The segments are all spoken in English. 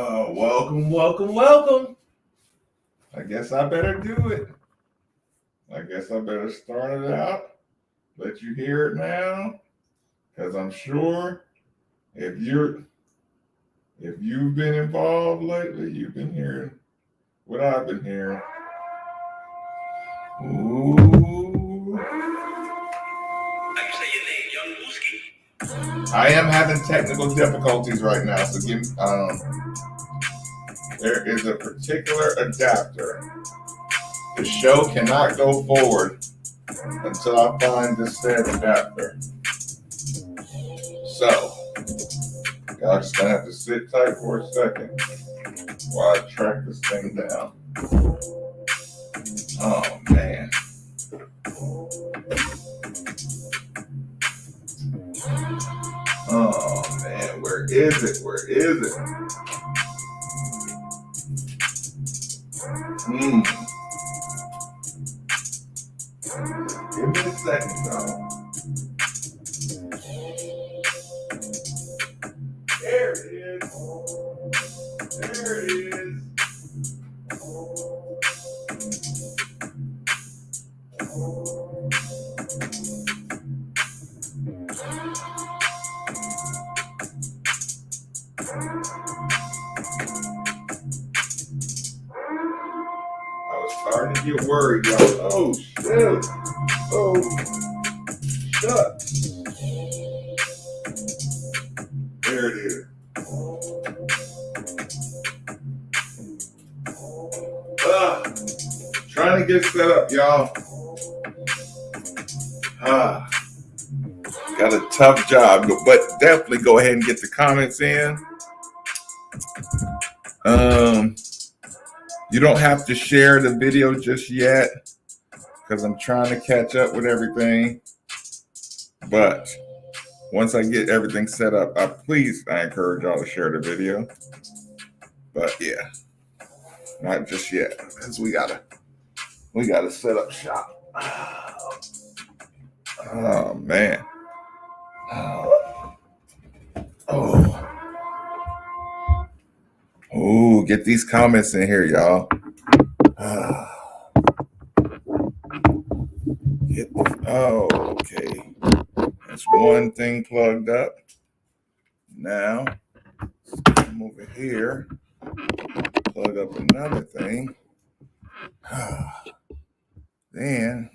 Welcome. I guess I better do it. I guess I better start it out, let you hear it now, because I'm sure if you've been involved lately, you've been hearing what I've been hearing. Ooh. I am having technical difficulties right now, so there is a particular adapter. The show cannot go forward until I find this said adapter. So, y'all just gonna have to sit tight for a second while I track this thing down. Oh man. Oh man, where is it? Give me a second, though. There it is. I was starting to get worried, y'all. Oh, shoot. Oh, shucks. There it is. Trying to get set up, y'all. Got a tough job, but definitely go ahead and get the comments in. You don't have to share the video just yet because I'm trying to catch up with everything. But once I get everything set up, I encourage y'all to share the video. But yeah, not just yet because we gotta set up shop. Oh man. Oh, get these comments in here, y'all. Okay. That's one thing plugged up. Now, come over here, plug up another thing. Then,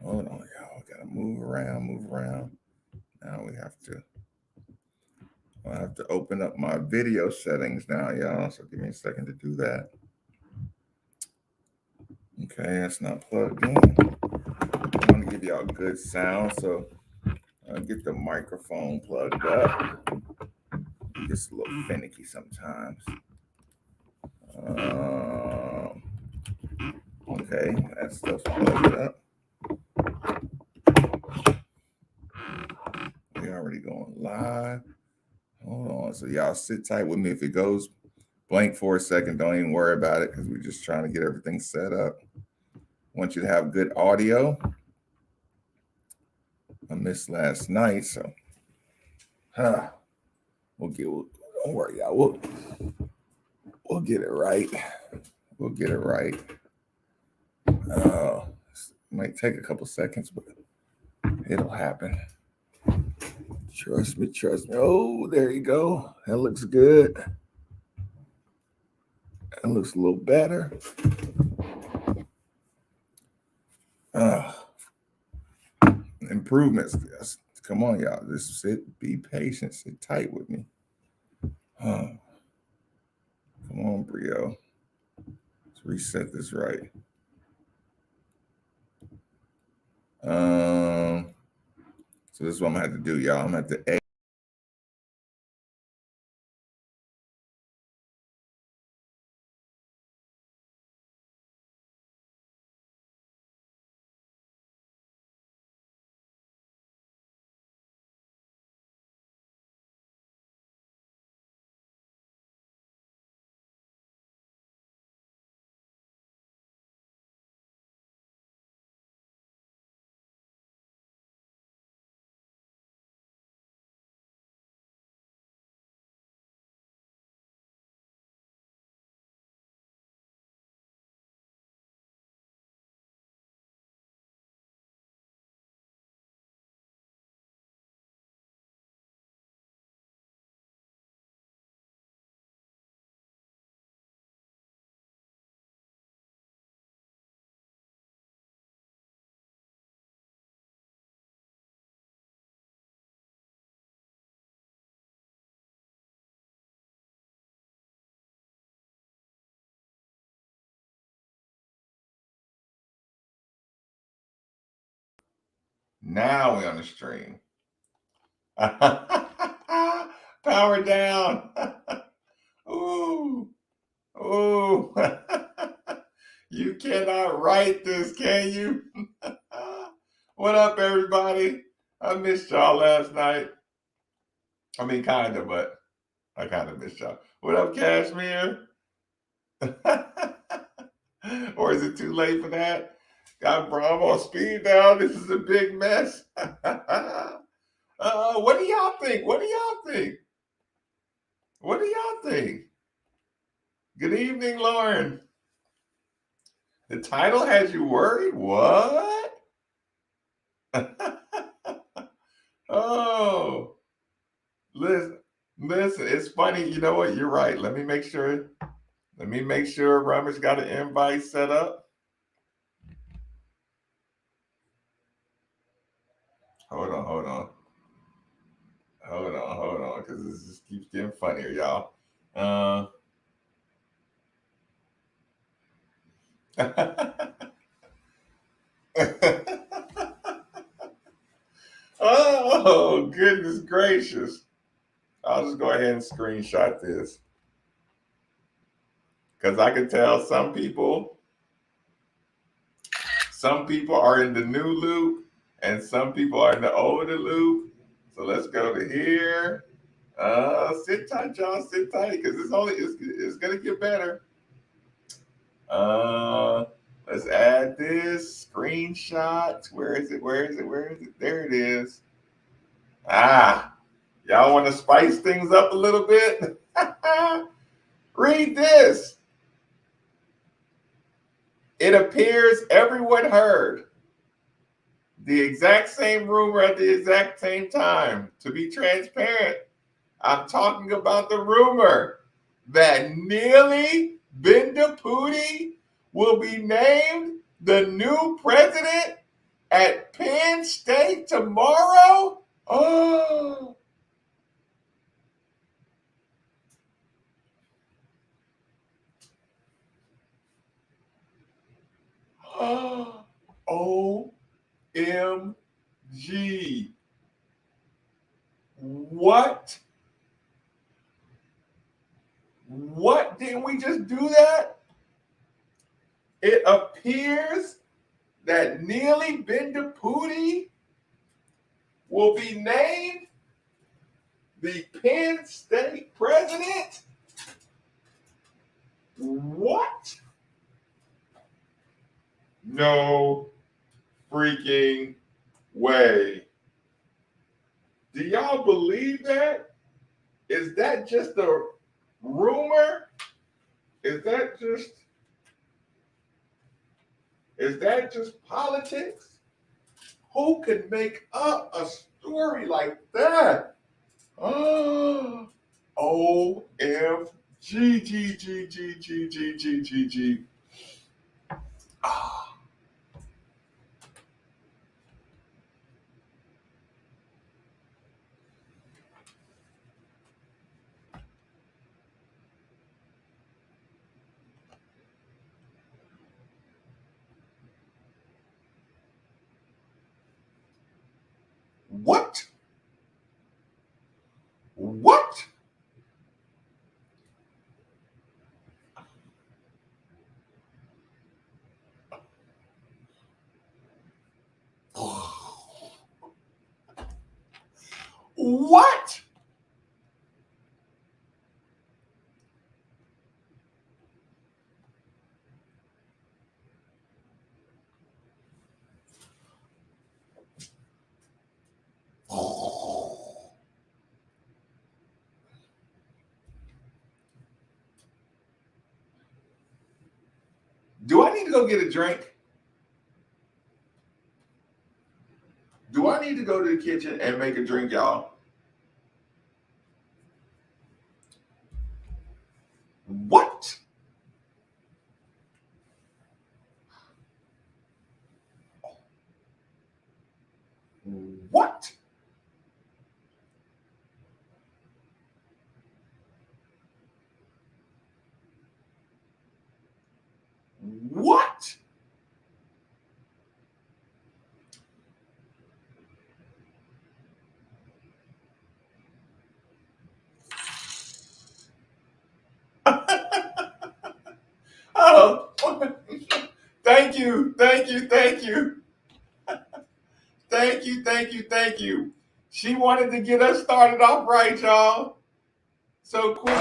hold on, y'all. Gotta move around. Now I'll have to open up my video settings now, y'all. So give me a second to do that. Okay, that's not plugged in. I want to give y'all good sound, so I'll get the microphone plugged up. It gets a little finicky sometimes. Okay, that stuff's plugged up. We already going live. Hold on. So y'all sit tight with me. If it goes blank for a second, don't even worry about it because we're just trying to get everything set up. I want you to have good audio. I missed last night, so don't worry, y'all. We'll get it right. Might take a couple seconds, but it'll happen. Trust me. Oh, there you go. That looks good. That looks a little better. Improvements. Come on, y'all. Just be patient, sit tight with me. Come on, Brio. Let's reset this right. So this is what I'm gonna have to do, y'all. I'm gonna have to Now we're on the stream. Power down. Ooh. Ooh. You cannot write this, can you? What up, everybody? I missed y'all last night. I mean, kind of, but I kind of missed y'all. What up, Cashmere? Or is it too late for that? God, bro, I'm on speed now. This is a big mess. What do y'all think? What do y'all think? What do y'all think? Good evening, Lauren. The title has you worried? What? Oh, listen, it's funny. You know what? You're right. Let me make sure Rummage got an invite set up. Hold on, because this just keeps getting funnier, y'all. Oh, goodness gracious. I'll just go ahead and screenshot this. Because I can tell some people are in the new loop and some people are in the older loop. So let's go to here. Sit tight, y'all. Sit tight, because it's gonna get better. Let's add this screenshot. Where is it? There it is. Y'all want to spice things up a little bit? Read this. It appears everyone heard the exact same rumor at the exact same time. To be transparent, I'm talking about the rumor that Neely Bendapudi will be named the new president at Penn State tomorrow. Oh. OMG. What? What? Didn't we just do that? It appears that Neely Bendapudi will be named the Penn State president. What? No freaking way. Do y'all believe that? Is that just a rumor? Is that just politics? Who could make up a story like that? Oh, OMG, G. What? What? What? Do I need to go get a drink? Do I need to go to the kitchen and make a drink, y'all? What? What? What? Thank you. Thank you. Thank you. Thank you. Thank you. Thank you. She wanted to get us started off right, y'all. So quick.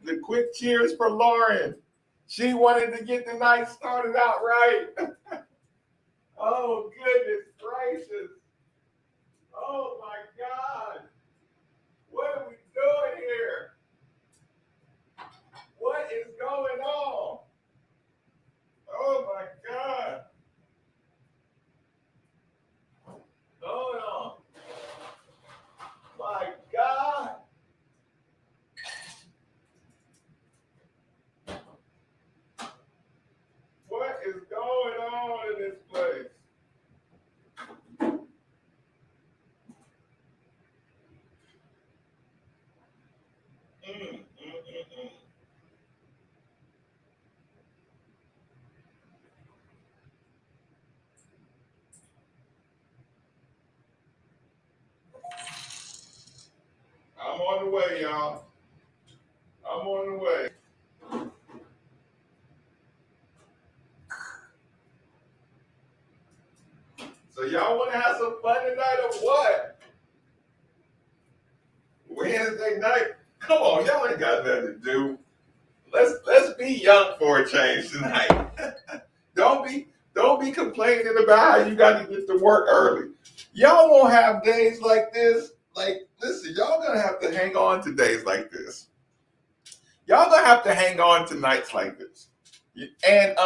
The quick cheers for Lauren. She wanted to get the night started out right. Oh, goodness gracious. Oh, my God. What are we doing here? What is going on? Oh, my God. Hold on. My God. What is going on in this place? I'm on the way, y'all. I'm on the way. So y'all want to have some fun tonight or what? Wednesday night? Come on, y'all ain't got nothing to do. Let's be young for a change tonight. Don't be complaining about how you got to get to work early. Y'all won't have days like this. Like, listen, y'all gonna have to hang on to days like this. Y'all gonna have to hang on to nights like this. And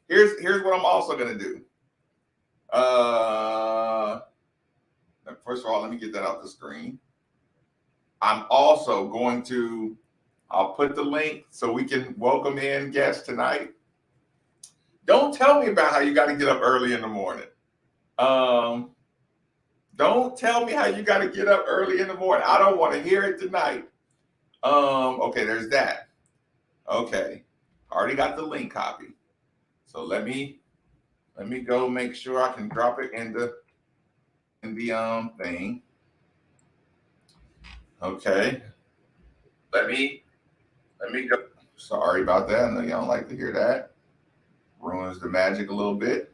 here's what I'm also gonna do. First of all, let me get that off the screen. I'm also going to, I'll put the link so we can welcome in guests tonight. Don't tell me about how you got to get up early in the morning. Don't tell me how you got to get up early in the morning. I don't want to hear it tonight. Okay, there's that. Okay, already got the link copy. So let me go make sure I can drop it in the thing. Okay. Let me go. Sorry about that. I know y'all don't like to hear that. Ruins the magic a little bit.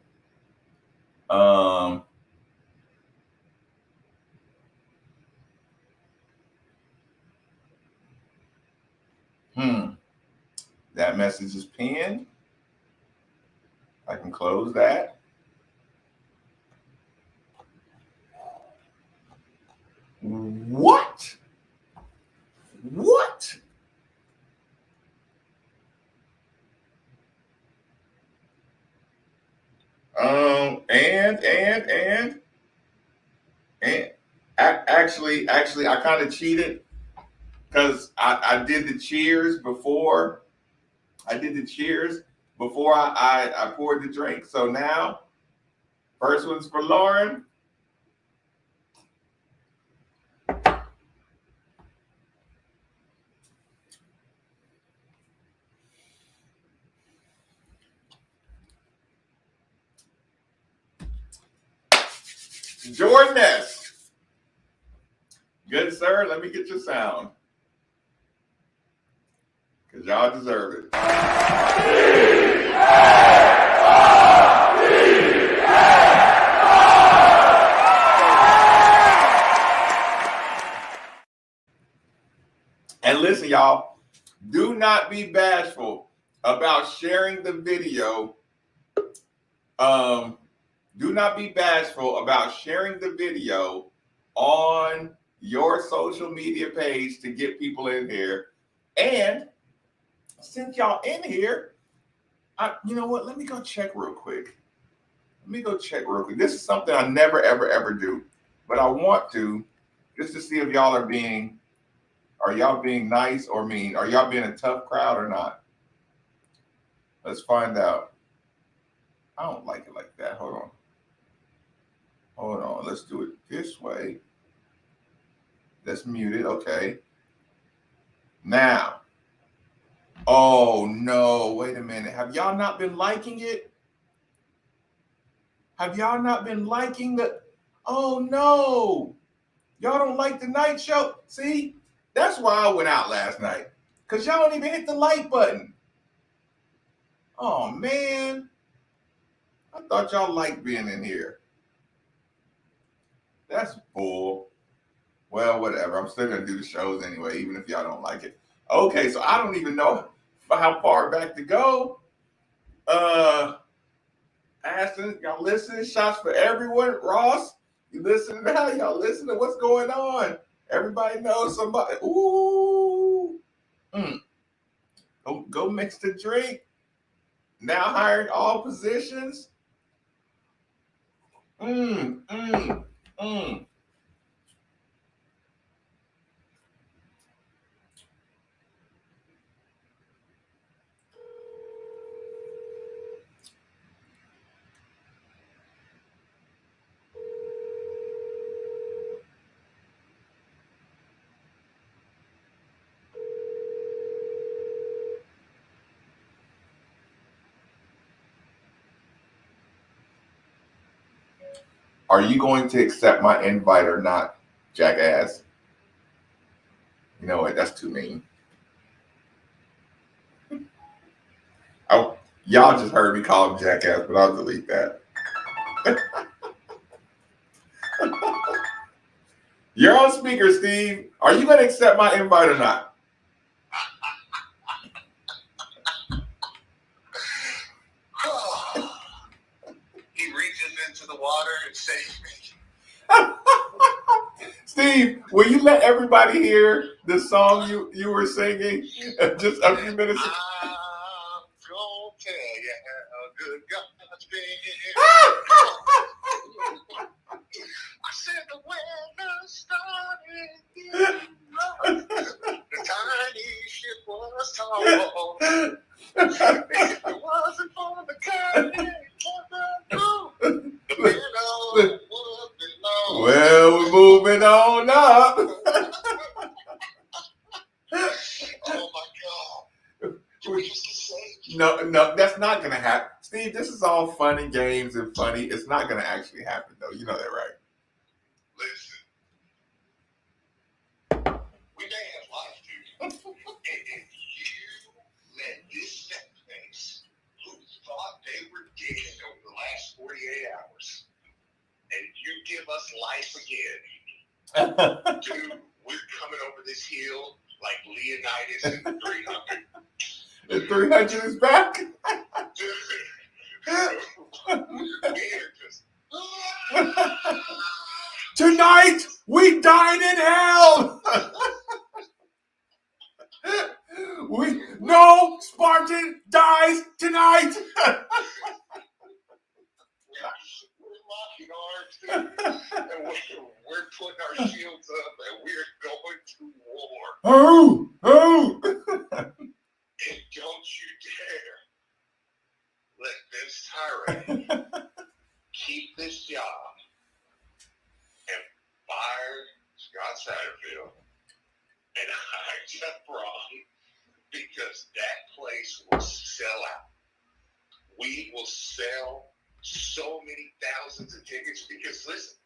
That message is pinned. I can close that. What? What? And actually, I kind of cheated because I did the cheers before. I did the cheers before I poured the drink. So now, first one's for Lauren. Jordan S. Good, sir. Let me get your sound. Because y'all deserve it. And listen, y'all, do not be bashful about sharing the video. Do not be bashful about sharing the video on your social media page to get people in here. And since y'all in here, you know what? Let me go check real quick. This is something I never, ever do, but I want to, just to see if y'all are being nice or mean? Are y'all being a tough crowd or not? Let's find out. I don't like it like that. Hold on. Let's do it this way. Let's mute it. Okay. Now. Oh no, wait a minute. Have y'all not been liking it? Have y'all not been liking the? Oh no, y'all don't like the night show. See, that's why I went out last night, cause y'all don't even hit the like button. Oh man, I thought y'all liked being in here. That's bull. Well, whatever. I'm still gonna do the shows anyway, even if y'all don't like it. Okay, so I don't even know how far back to go. Ashton, y'all listening? Shots for everyone. Ross, you listening now? Y'all listening? What's going on? Everybody knows somebody. Ooh. Go mix the drink. Now hiring all positions. Mm. Are you going to accept my invite or not, jackass? You know what? That's too mean. Y'all just heard me call him jackass, but I'll delete that. You're on speaker, Steve. Are you going to accept my invite or not? He reaches into the water and saves me. Steve, will you let everybody hear the song you were singing just a few minutes ago? I'm gonna tell you how good God's been. I said the weather started getting rough. The tiny ship was tall. If it wasn't for the current, the minnow would be low. Well, we're moving on up. Oh my God. We used to say, No, that's not going to happen. Steve, this is all fun and games and funny. It's not going to actually happen, though. You know that, right? listen, we may have life, dude. And if you let this step face who thought they were dead over the last 48 hours, and you give us life again, dude, we're coming over this hill like Leonidas in the 300. The 300 is back. Dude, we're just... Tonight, we dine in hell. No Spartan dies tonight. We're locking arms, dude, and we're putting our shields up, and we're going to war. Oh. And don't you dare let this tyrant keep this job and fire Scott Satterfield and hire Jeff Braun, because that place will sell out. We will sell so many thousands of tickets because, listen,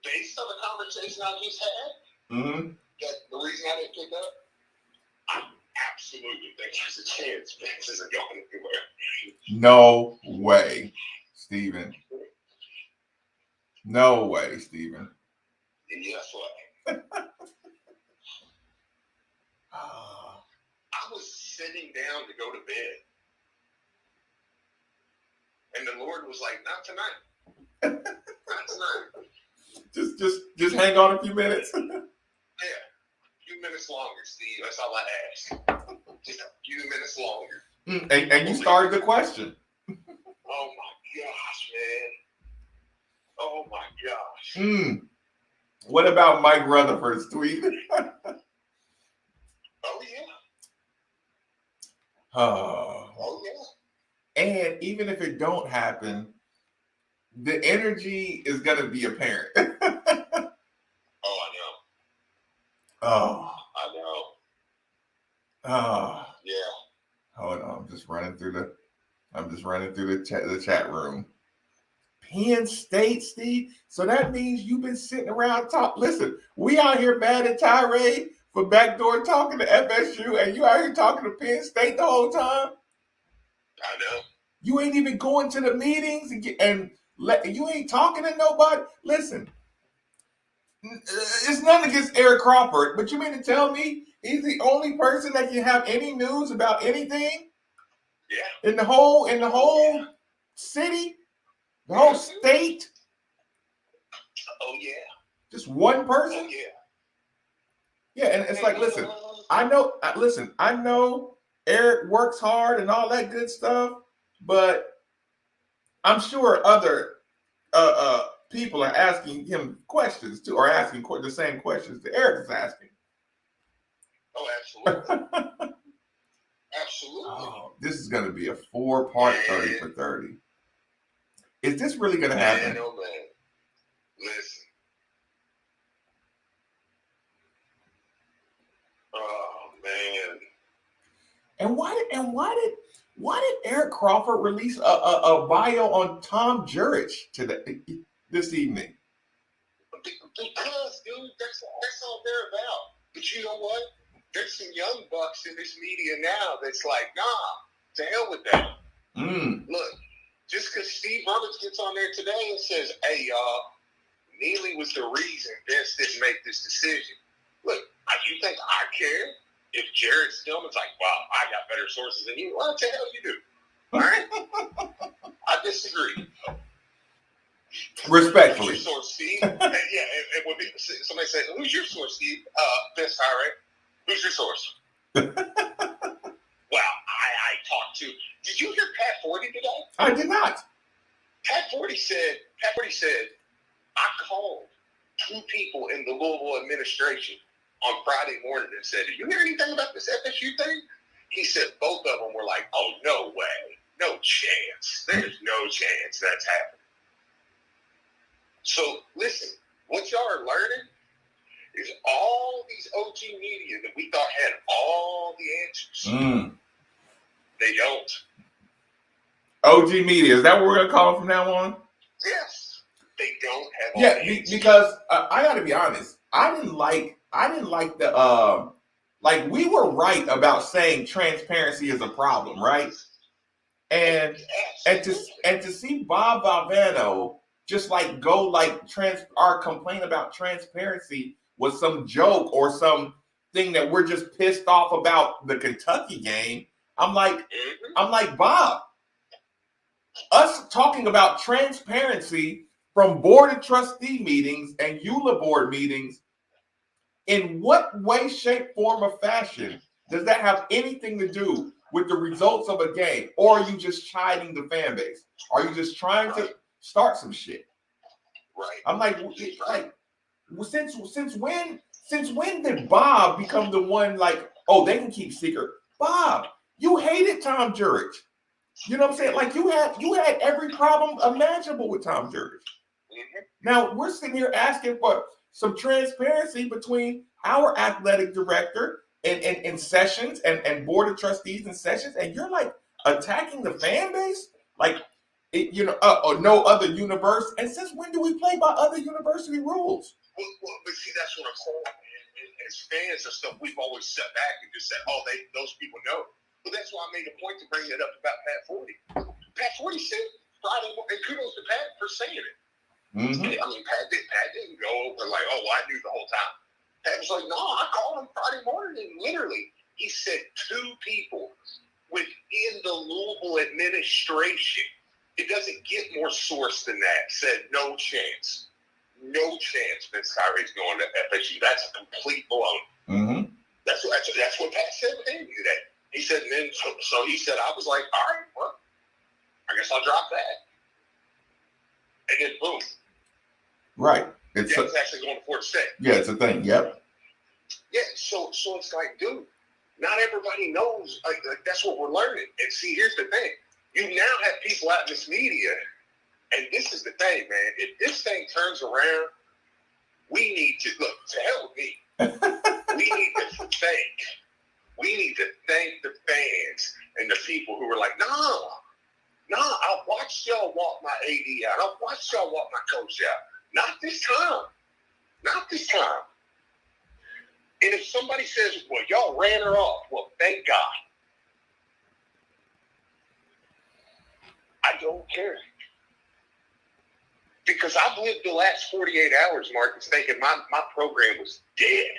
based on the conversation I just had, that the reason I didn't pick up, I absolutely think there's a chance Vince isn't going anywhere. No way, Steven. No way, Steven. And guess what? I was sitting down to go to bed, and the Lord was like, "Not tonight. Not tonight. Just hang on a few minutes." Yeah, a few minutes longer, Steve. That's all I ask. Just a few minutes longer. And you started the question. Oh my gosh, man. Oh my gosh. What about Mike Rutherford's tweet? Oh yeah. Oh yeah. And even if it don't happen, the energy is gonna be apparent. Oh, I know. Oh. I know. Oh. Yeah. Hold on, I'm just running through the I'm just running through the chat room. Penn State, Steve. So that means you've been sitting around talk. Listen, we out here mad at Tirade for Backdoor talking to FSU, and you out here talking to Penn State the whole time. I know. You ain't even going to the meetings you ain't talking to nobody. Listen, it's nothing against Eric Crawford, but you mean to tell me he's the only person that can have any news about anything? Yeah. In the whole city, the whole state. Oh yeah. Just one person. Oh yeah. Yeah, and it's like, listen, I know Eric works hard and all that good stuff, but I'm sure other people are asking him questions too, or asking the same questions that Eric is asking. Oh, absolutely. Absolutely. Oh, this is going to be a 4-part 30 for 30. Is this really going to happen? Man, oh man. Listen. Oh man. And why did Eric Crawford release a bio on Tom Jurich this evening? Because, dude, that's all they're about. But you know what? There's some young bucks in this media now that's like, nah, to hell with that. Look, just because Steve Roberts gets on there today and says, hey, y'all, Neely was the reason Vince didn't make this decision. Look, you think I care if Jared Stillman's like, wow, I got better sources than you? What the hell you do? All right? I disagree. Respectfully. Who's your source, Steve? It would be somebody said, who's your source, Steve? Vince Tyra. Who's your source? Well, I talked to. Did you hear Pat Forty today? I did not. Pat Forty said, I called 2 people in the Louisville administration on Friday morning and said, did you hear anything about this FSU thing? He said both of them were like, oh, no way. No chance. There's no chance that's happening. So, listen, what y'all are learning is all these OG media that we thought had all the answers. They don't. OG media, is that what we're going to call them from now on? Yes. They don't have all the answers. Because I got to be honest. I didn't like the, we were right about saying transparency is a problem, right? And to see Bob Valvano just our complaint about transparency was some joke or some thing that we're just pissed off about the Kentucky game. I'm like, Bob, us talking about transparency from board of trustee meetings and EULA board meetings, in what way, shape, form, or fashion does that have anything to do with the results of a game? Or are you just chiding the fan base? Are you just trying to start some shit? Right. I'm like, since when did Bob become the one like, oh, they can keep secret? Bob, you hated Tom Jurich. You know what I'm saying? Like you had every problem imaginable with Tom Jurich. Now we're sitting here asking for some transparency between our athletic director and Sessions and board of trustees and Sessions, and you're like attacking the fan base like. Or no other university. And since when do we play by other university rules? Well, but see, that's what I'm saying. As fans and stuff, we've always sat back and just said, "Oh, those people know." But that's why I made a point to bring it up about Pat Forty. Pat Forty said Friday, and kudos to Pat for saying it. I mean, Pat didn't go over like, "Oh, well, I knew the whole time." Pat was like, "No, I called him Friday morning, and literally, he said 2 people within the Louisville administration." It doesn't get more source than that. Said no chance. No chance Vince Kyrie's going to FSU. That's a complete blow. That's what Pat said with Andy today. He said, and then so he said, I was like, all right, well, I guess I'll drop that. And then boom. Right. It's actually going to Florida State. Yeah, it's a thing. Yep. Yeah, so it's like, dude, not everybody knows. Like that's what we're learning. And see, here's the thing. You now have people out in this media, and this is the thing, man. If this thing turns around, we need to look to hell with me. we need to thank the fans and the people who were like, no, Nah, I watched y'all walk my AD out. I watched y'all walk my coach out. Not this time. Not this time. And if somebody says, well, y'all ran her off, well, thank God. I don't care. Because I've lived the last 48 hours, Marcus, thinking my program was dead.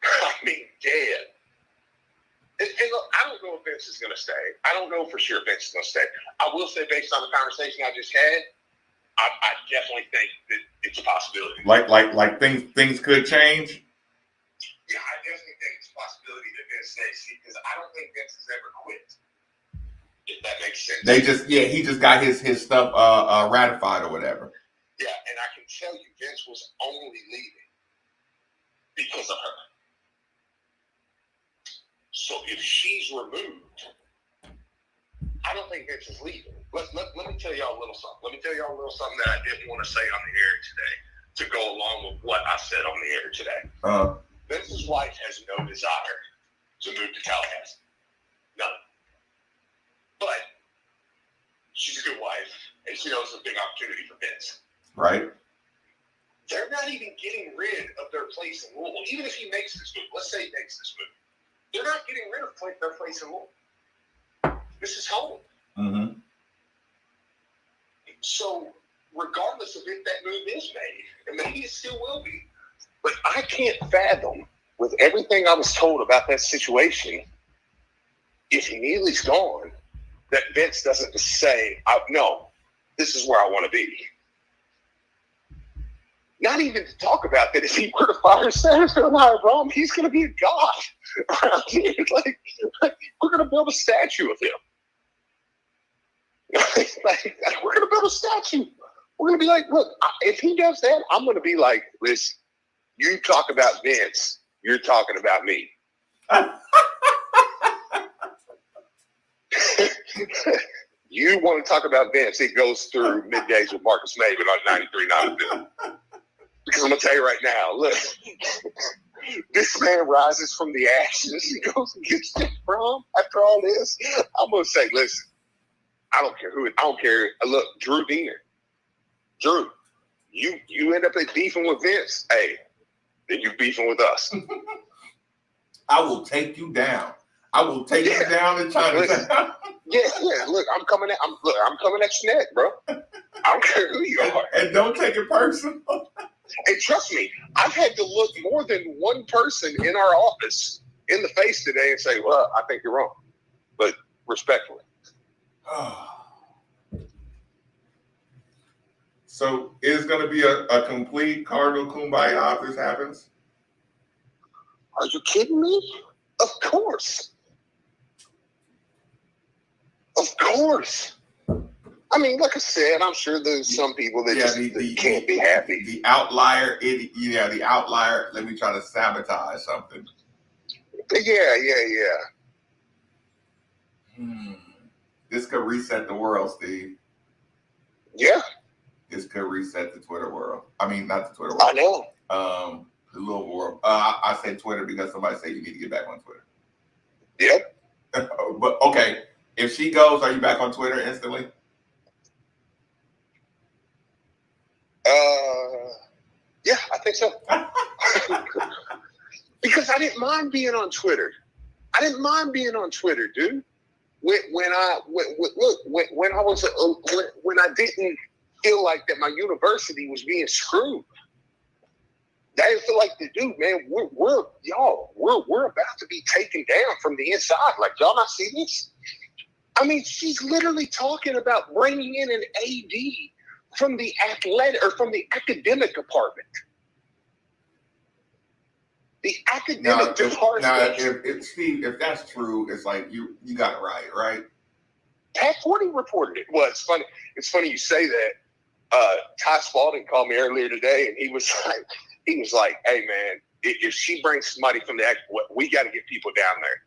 I mean, dead. And look, I don't know if Vince is going to stay. I don't know for sure if Vince is going to stay. I will say, based on the conversation I just had, I definitely think that it's a possibility. Like things could change. Yeah, I definitely think it's a possibility that Vince stays because I don't think Vince has ever quit. If that makes sense. He just got his stuff ratified or whatever. Yeah, and I can tell you, Vince was only leaving because of her. So if she's removed, I don't think Vince is leaving. Let me tell y'all a little something. Let me tell y'all a little something that I didn't want to say on the air today to go along with what I said on the air today. Vince's wife has no desire to move to Tallahassee. None. But she's a good wife, and she knows it's a big opportunity for Vince. Right. They're not even getting rid of their place in Louisville. Even if he makes this move, let's say he makes this move, they're not getting rid of their place in Louisville. This is home. Mm-hmm. So regardless of if that move is made, and maybe it still will be, but I can't fathom, with everything I was told about that situation, if Neely's gone, that Vince doesn't just say, no, this is where I want to be. Not even to talk about that if he were to fire Satterfield and hire Brom, he's going to be a god around here. Like we're going to build a statue of him. We're going to build a statue. We're going to be like, look, if he does that, I'm going to be like, listen, you talk about Vince, you're talking about me. You want to talk about Vince, it goes through middays with Marcus Maven on 93.9 Bill. Because I'm going to tell you right now, look, this man rises from the ashes. He goes and gets Jeff Brom after all this. I'm going to say, listen, I don't care who it, I don't care. Look, Drew Diener. Drew, you end up beefing with Vince. Hey, then you beefing with us. I will take you down. I will take you down in Chinatown. Yeah. Look, I'm coming at you next, bro. I don't care who you are. And don't take it personal. And trust me, I've had to look more than one person in our office in the face today and say, well, I think you're wrong. But respectfully. So is going to be a complete Cardinal Kumbaya if this happens? Are you kidding me? Of course. Of course. I mean, like I said, I'm sure there's some people that just can't be happy. The outlier, the outlier. Let me try to sabotage something. Yeah. This could reset the world, Steve. Yeah. This could reset the Twitter world. I mean, not the Twitter world. I know. The little world. I say Twitter because somebody said you need to get back on Twitter. Yep. But okay, if she goes, are you back on Twitter instantly? Yeah, I think so. Because I didn't mind being on Twitter. Dude. When I didn't feel like that my university was being screwed. I didn't feel like the dude, man. We're about to be taken down from the inside. Like, y'all not see this? I mean, she's literally talking about bringing in an AD from the academic department. The academic department. Now, Steve, if that's true, it's like you got it right? Pat Forty reported it. Well, it's funny. It's funny you say that. Ty Spalding called me earlier today, and he was like, "Hey, man, if she brings somebody from the we got to get people down there."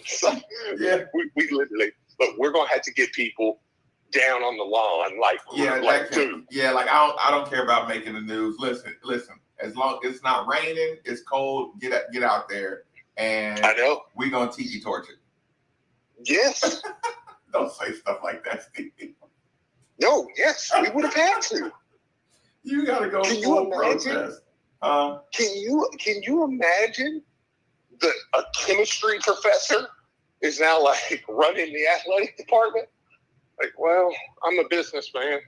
So, yeah, we literally, but we're gonna have to get people down on the lawn, dude. Yeah, like I don't care about making the news. Listen. As long as it's not raining, it's cold. Get out there and I know. we're gonna tiki torch it. Yes. Don't say stuff like that, Steve. No. Yes, we would have had to. You gotta go full protest. Can you imagine that a chemistry professor is now like running the athletic department? Like, well, I'm a businessman.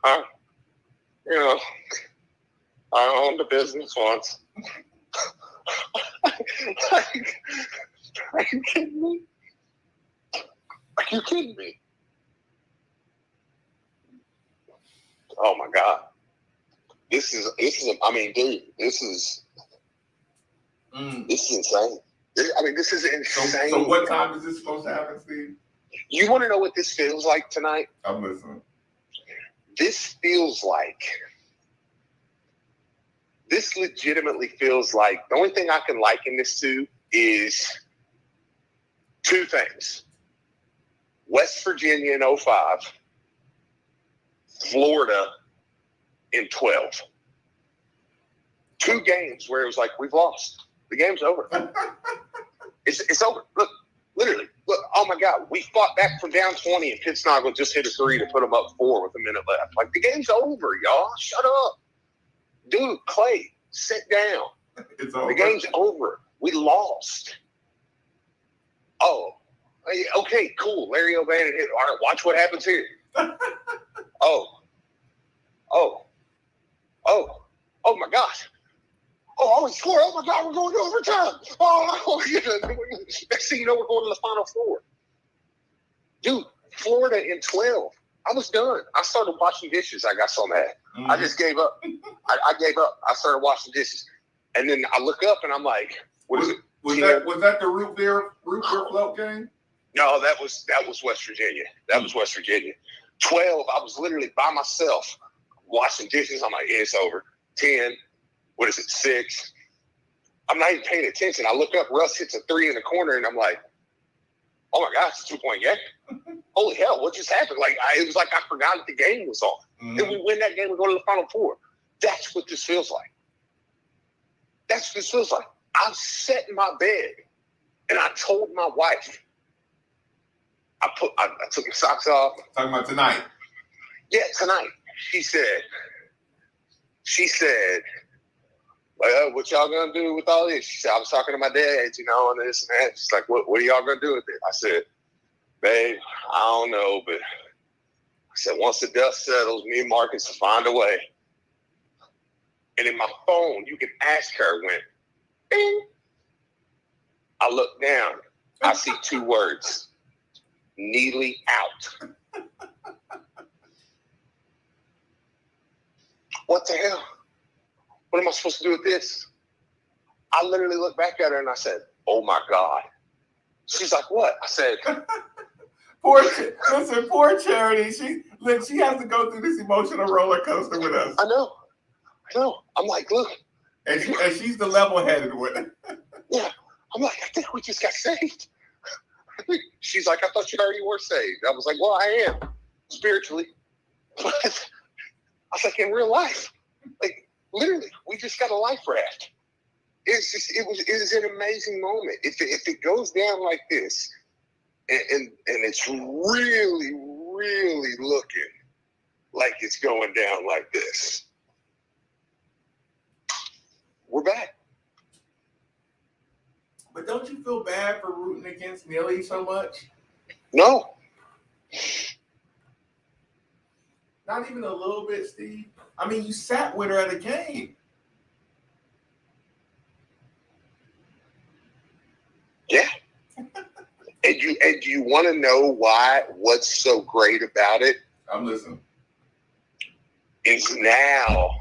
I owned a business once. Like, are you kidding me? Are you kidding me? Oh my God. This is I mean, dude, this is insane. This is insane. So what time is this supposed to happen, Steve? You want to know what this feels like tonight? I'm listening. This legitimately feels like, the only thing I can liken this to is two things. West Virginia in 05, Florida in 12. Two games where it was like, we've lost. The game's over. It's over. Look, literally. Look, oh my God. We fought back from down 20 and Pittsnoggle just hit a 3 to put them up 4 with a minute left. Like, the game's over, y'all. Shut up. Dude, Clay, sit down. It's over. The game's over. We lost. Oh, okay, cool. Larry O'Bannon hit. All right, watch what happens here. Oh my gosh. Oh, we scored. Oh my God, we're going to overtime. Oh, next thing you know, we're going to the Final Four. Dude, Florida in 12. I was done. I started washing dishes. I got so mad. I just gave up. I gave up. I started washing dishes. And then I look up and I'm like, what is it? Was that the root beer float game? No, that was West Virginia. That was West Virginia. 12, I was literally by myself washing dishes. I'm like, yeah, it's over. 10, 6? I'm not even paying attention. I look up, Russ hits a 3 in the corner, and I'm like, oh my gosh, it's a 2-point game. Holy hell, what just happened? Like, it was like I forgot that the game was on. And we win that game, we go to the Final Four. That's what this feels like. That's what this feels like. I sat in my bed, and I told my wife, I took my socks off. Talking about tonight. Yeah, tonight. She said, well, what y'all gonna do with all this? She said, I was talking to my dad, and this and that. She's like, what are y'all gonna do with it? I said, babe, I don't know, but I said, once the dust settles, me and Marcus will find a way. And in my phone, you can ask her, went, bing. I look down, I see 2 words. Neely out. What the hell? What am I supposed to do with this? I literally looked back at her and I said, oh my God. She's like, what? I said, poor Charity. She has to go through this emotional roller coaster with us. I know. I'm like, look. And she's the level-headed one. Yeah. I'm like, I think we just got saved. She's like, I thought you already were saved. I was like, well, I am spiritually. But I was like, in real life, like literally, we just got a life raft. It is an amazing moment. If it goes down like this, and it's really, really looking like it's going down like this, we're back. But don't you feel bad for rooting against Neely so much? No. Not even a little bit, Steve. I mean, you sat with her at a game. Yeah. And you want to know why? What's so great about it? I'm listening. Is now,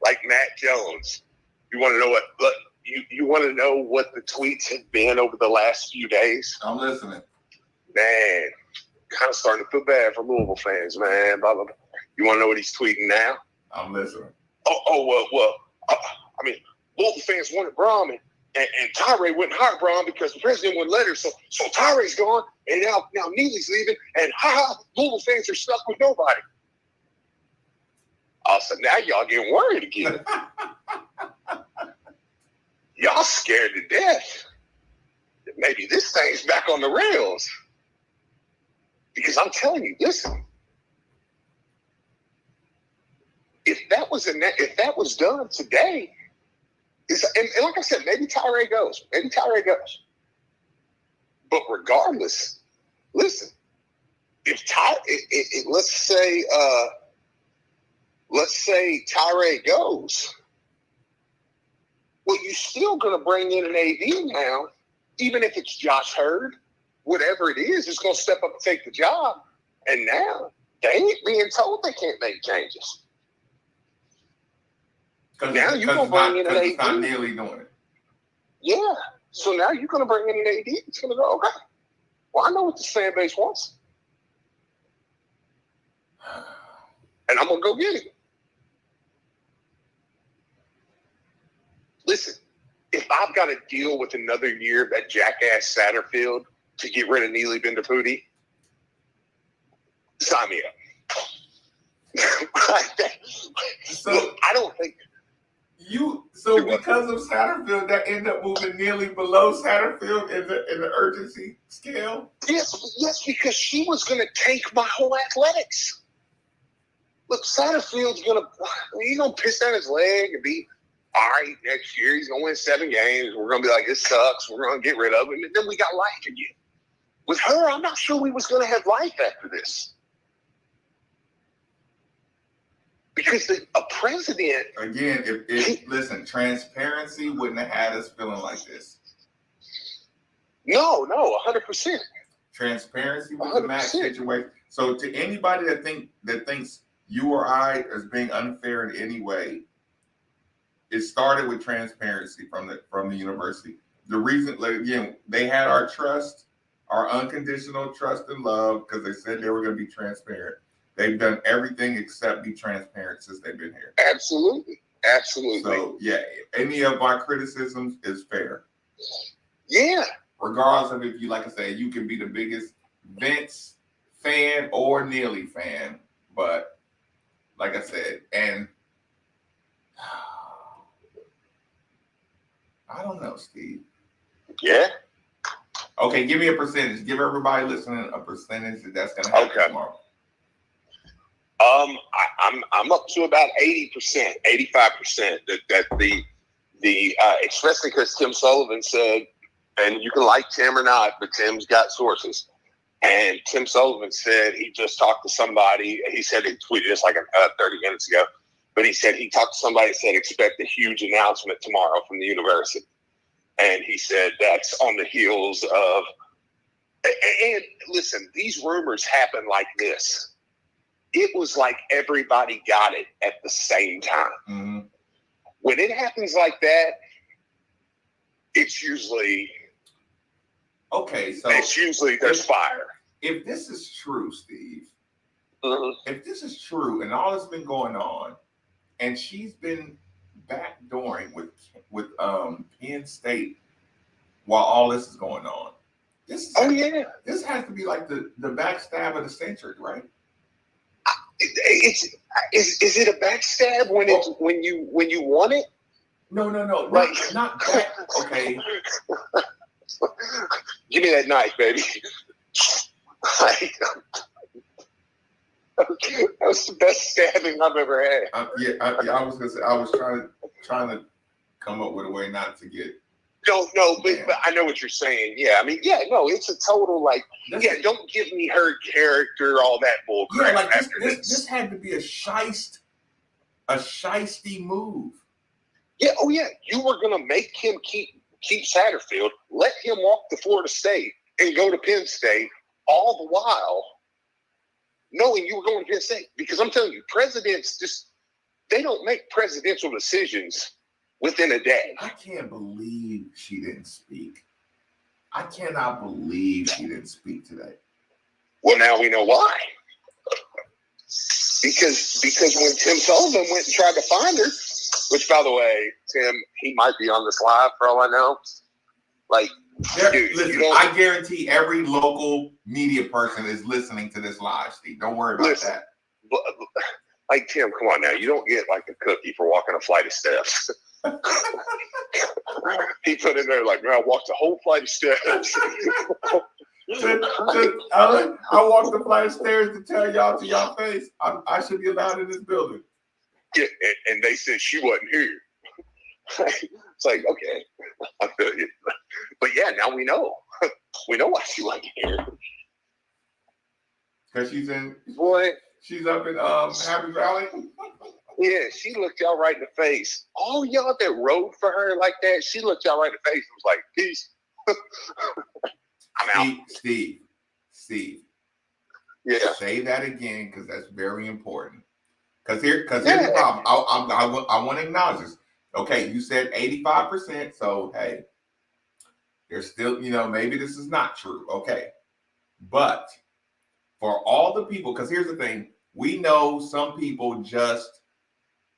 like Matt Jones. You want to know what? Look, you want to know what the tweets have been over the last few days? I'm listening. Man, kind of starting to feel bad for Louisville fans, man. Blah, blah, blah. You want to know what he's tweeting now? I'm listening. I mean, Louisville fans wanted Brom, and Tyree wouldn't hire Brom because the president wouldn't let her. So Tyree's gone, and now Neely's leaving, and Louisville fans are stuck with nobody. So now y'all getting worried again. y'all scared to death that maybe this thing's back on the rails. Because I'm telling you, listen, if that was done today, and like I said, maybe Tyree goes. But regardless, listen, if let's say Tyree goes, well, you're still going to bring in an AD now, even if it's Josh Hurd, whatever it is going to step up and take the job. And now they ain't being told they can't make changes. Now you're going to bring in an AD. It's not nearly doing it. Yeah. So now you're going to bring in an AD. It's going to go, okay, well, I know what the fan base wants. And I'm going to go get it. Listen, if I've got to deal with another year of that jackass Satterfield to get rid of Neely Bendapudi, sign me up. So I don't think because of Satterfield, that end up moving Neely below Satterfield in the urgency scale. Yes, because she was going to take my whole athletics. Look, Satterfield's he's gonna piss down his leg and be all right next year. He's gonna win 7 games. We're gonna be like, this sucks. We're gonna get rid of him, and then we got life again. With her, I'm not sure we was gonna have life after this. Because a president... Again, listen, transparency wouldn't have had us feeling like this. No, 100%. Transparency was the match situation. So to anybody that thinks you or I is being unfair in any way, it started with transparency from the university. The reason, again, they had our trust, our unconditional trust and love, because they said they were going to be transparent. They've done everything except be transparent since they've been here. Absolutely. So, yeah, any of our criticisms is fair. Yeah. Regardless of if you, like I said, you can be the biggest Vince fan or Neely fan, but like I said, and I don't know, Steve. Yeah. Okay, give me a percentage. Give everybody listening a percentage that's going to happen tomorrow. I'm up to about 80%, 85%. That the especially because Tim Sullivan said, and you can like Tim or not, but Tim's got sources. And Tim Sullivan said he just talked to somebody. He said he tweeted this like 30 minutes ago, but he said he talked to somebody and said expect a huge announcement tomorrow from the university. And he said that's on the heels of. And listen, these rumors happen like this. It was like everybody got it at the same time. Mm-hmm. When it happens like that, it's usually okay. So it's usually there's fire. If this is true, Steve, mm-hmm. if this is true and all that's been going on, and she's been backdooring with Penn State while all this is going on, this has to be like the backstab of the century, right? Is it a backstab when you want it? No, like, not that. Okay, give me that knife, baby. That was the best stabbing I've ever had. I was gonna say I was trying to come up with a way not to get. No, but I know what you're saying. Yeah, I mean, it's a total don't give me her character, all that bull crap. Yeah, like this had to be a shisty move. Yeah, you were gonna make him keep Satterfield, let him walk to Florida State and go to Penn State, all the while knowing you were going to Penn State. Because I'm telling you, presidents they don't make presidential decisions within a day. I can't believe she didn't speak. I cannot believe she didn't speak today. Well, now we know why. Because when Tim Sullivan went and tried to find her, which, by the way, Tim, he might be on this live for all I know. Listen, I guarantee every local media person is listening to this live, Steve. Don't worry about that. Tim, come on now. You don't get a cookie for walking a flight of steps. He put in there like, man, I walked the whole flight of stairs. I walked the flight of stairs to tell y'all to y'all face I should be allowed in this building. Yeah, and they said she wasn't here. It's like, okay, I feel you. But yeah, now we know. We know why she wasn't here. Because she's up in Happy Valley. Yeah, she looked y'all right in the face. All y'all that rode for her like that, she looked y'all right in the face and was like, peace. I'm out. Steve. Yeah. Say that again because that's very important. Because here's the problem. I want to acknowledge this. Okay, you said 85%, so hey, there's still, maybe this is not true. Okay. But for all the people, because here's the thing, we know some people just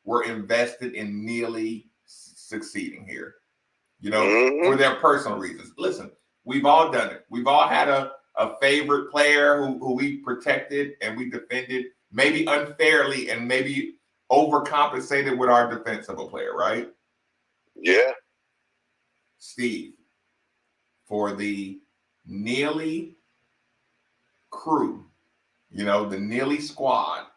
were invested in Neely succeeding here, for their personal reasons. Listen, we've all done it. We've all had a favorite player who we protected and we defended, maybe unfairly and maybe overcompensated with our defense of a player, right? Yeah. Steve, for the Neely crew, the Neely squad,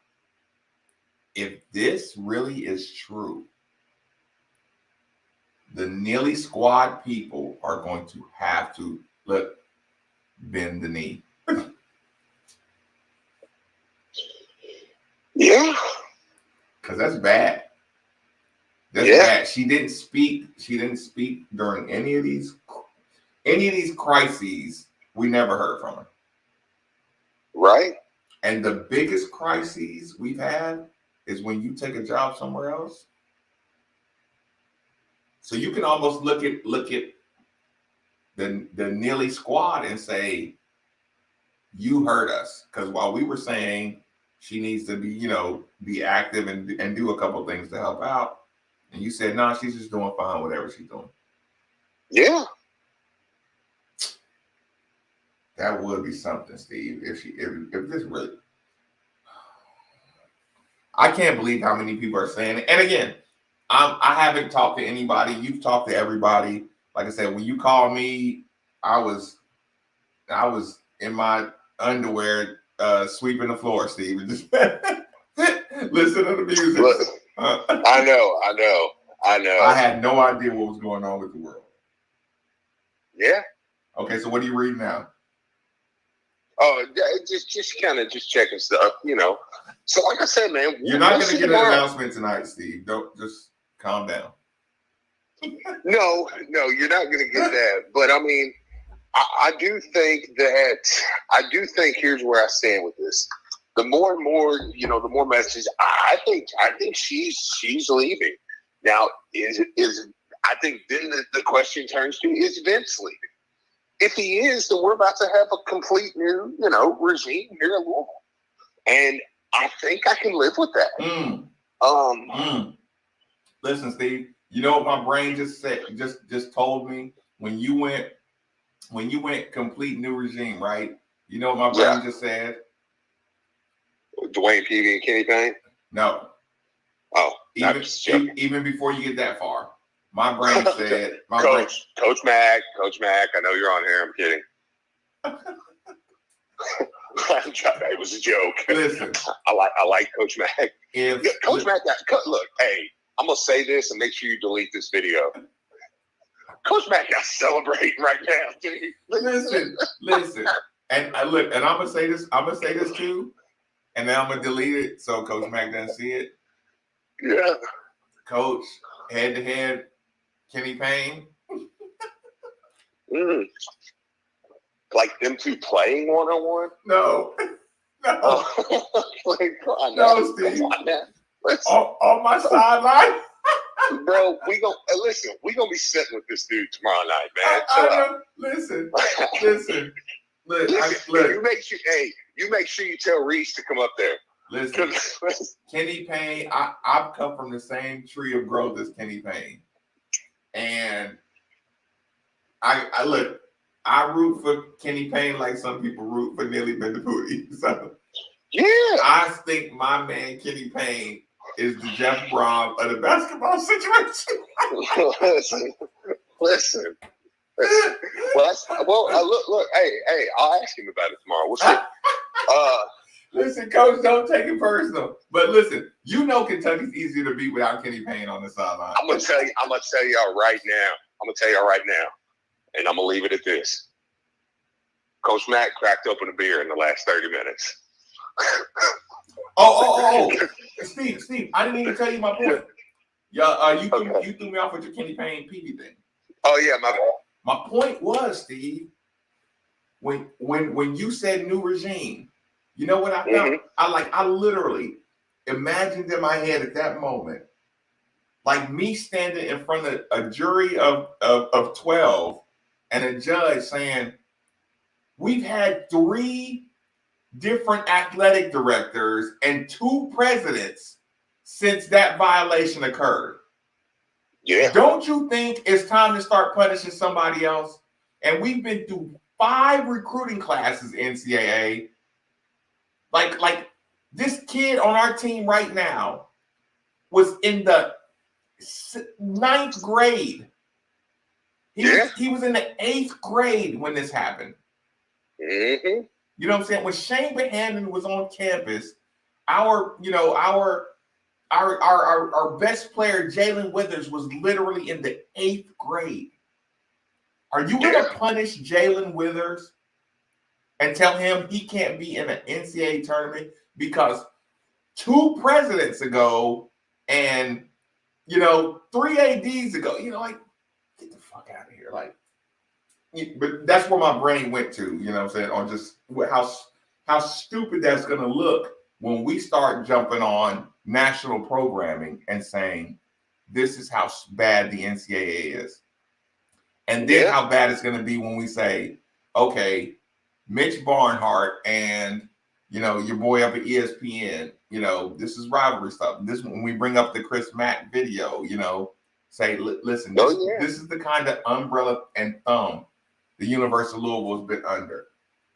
if this really is true, the Neely squad people are going to have to bend the knee. Yeah. Because that's bad. That's bad. She didn't speak during any of these crises. We never heard from her. Right. And the biggest crises we've had is when you take a job somewhere else. So you can almost look at the Neely squad and say, you hurt us. Because while we were saying she needs to be active and do a couple of things to help out, and you said, no, she's just doing fine, whatever she's doing. Yeah. That would be something, Steve. If this really, I can't believe how many people are saying it. And again, I haven't talked to anybody. You've talked to everybody. Like I said, when you called me, I was in my underwear sweeping the floor, Steve, and just listen to the music. Look, I know. I had no idea what was going on with the world. Yeah. Okay, so what are you reading now? Oh, just kind of checking stuff, So like I said, man, you're not going to get an announcement tonight, Steve. Don't just calm down. No, you're not going to get that. But I mean, I do think here's where I stand with this. The more and more, the more messages. I think she's leaving. Now, I think then the question turns to, is Vince leaving? If he is, then we're about to have a complete new, regime here in Louisville. And I think I can live with that. Listen, Steve, you know what my brain just said, just told me? When you went complete new regime, right? You know what my brain just said? Dwayne Peavy and Kenny Payne? No. Oh, even before you get that far. My brain said, Coach Mac, I know you're on here. I'm kidding. It was a joke. Listen, I like Coach Mac. Coach Mac, look, hey, I'm gonna say this and make sure you delete this video. Coach Mac got celebrating right now, dude. Listen, and I'm gonna say this too, and then I'm gonna delete it so Coach Mac doesn't see it. Yeah, Coach, head to head. Kenny Payne? Like them two playing one-on-one? No. No, Steve. On my sideline. Bro, we gonna be sitting with this dude tomorrow night, man. Listen. Look, you make sure you tell Reese to come up there. Listen, Kenny Payne, I've come from the same tree of growth as Kenny Payne. And I root for Kenny Payne like some people root for Neely Bendapudi. So yeah, I think my man Kenny Payne is the Jeff Brom of the basketball situation. Listen. Look. Hey, I'll ask him about it tomorrow. We'll see. Listen, Coach, don't take it personal. But listen, you know Kentucky's easier to beat without Kenny Payne on the sideline. I'm gonna tell y'all right now, and I'm gonna leave it at this. Coach Mack cracked open a beer in the last 30 minutes. Oh. Steve, I didn't even tell you my point. You threw me off with your Kenny Payne PD thing. Oh yeah, my bad. My point was, Steve, when you said new regime, you know what I felt? Mm-hmm. I literally imagined in my head at that moment, like me standing in front of a jury of 12 and a judge saying, we've had 3 different athletic directors and 2 presidents since that violation occurred. Yeah. Don't you think it's time to start punishing somebody else? And we've been through 5 recruiting classes, NCAA. Like this kid on our team right now was in the 9th grade. He was in the 8th grade when this happened. Mm-hmm. You know what I'm saying? When Shane Behannon was on campus, our best player, Jalen Withers, was literally in the 8th grade. Are you going to punish Jalen Withers and tell him he can't be in an NCAA tournament because 2 presidents ago and, 3 ADs ago, like, get the fuck out of here. Like, but that's where my brain went to, you know what I'm saying, on just how stupid that's going to look when we start jumping on national programming and saying, this is how bad the NCAA is. And then how bad it's going to be when we say, okay, Mitch Barnhart and, your boy up at ESPN, this is rivalry stuff. This when we bring up the Chris Mack video, say, listen, this is the kind of umbrella and thumb the University of Louisville has been under.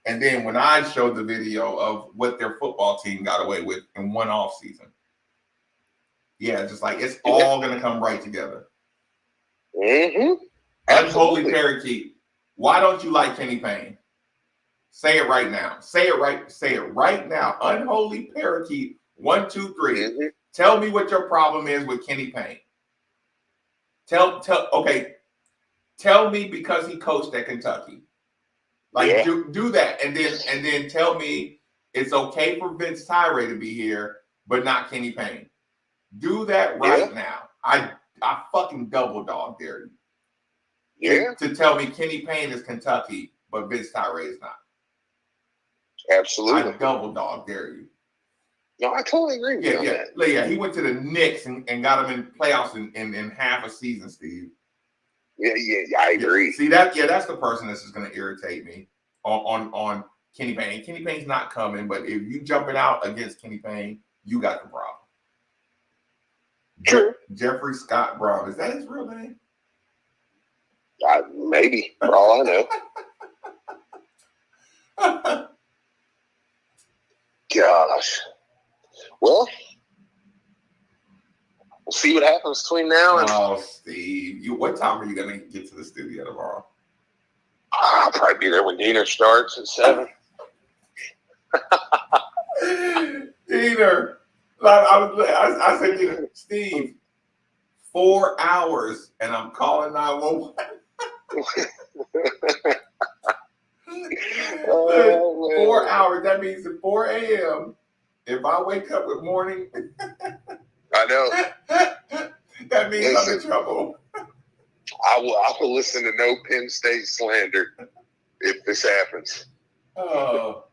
And then when I showed the video of what their football team got away with in one off season, just like it's all going to come right together. Mm-hmm. Unholy parakeet. Why don't you like Kenny Payne? Say it right now. Say it right now. Unholy parakeet. 1, 2, 3. Mm-hmm. Tell me what your problem is with Kenny Payne. Tell me because he coached at Kentucky. Like do that, and then tell me it's okay for Vince Tyree to be here, but not Kenny Payne. Do that right now. I fucking double dog dare you. To tell me Kenny Payne is Kentucky, but Vince Tyree is not. Absolutely. I double dog dare you. No, I totally agree with you on that. Yeah, he went to the Knicks and got him in playoffs in half a season, Steve. Yeah, I agree. See that's the person that's just going to irritate me on Kenny Payne. Kenny Payne's not coming, but if you jumping out against Kenny Payne, you got the problem. True. Jeffrey Scott Brown, is that his real name? Maybe, for all I know. Gosh. Well, we'll see what happens between now and. Oh, Steve, what time are you going to get to the studio tomorrow? I'll probably be there when dinner starts at 7. Dinner. I said, Dinner, Steve, 4 hours, and I'm calling 911. 4 hours. That means at 4 a.m. If I wake up with morning, I know. That means I'm in trouble. I will listen to no Penn State slander if this happens. Oh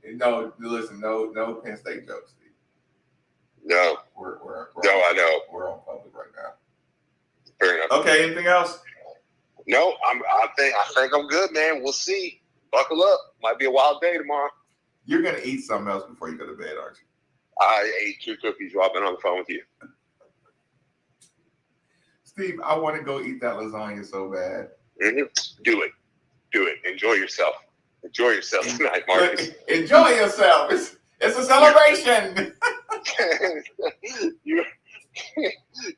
no! Listen, no Penn State jokes, Steve. No, I know. We're on public right now. Fair enough. Okay. Anything else? No, I think I'm good, man. We'll see. Buckle up. Might be a wild day tomorrow. You're gonna eat something else before you go to bed, aren't you? I ate 2 cookies while I've been on the phone with you. Steve, I want to go eat that lasagna so bad. Mm-hmm. Do it. Enjoy yourself. Enjoy yourself tonight, Marcus. Enjoy yourself. It's a celebration.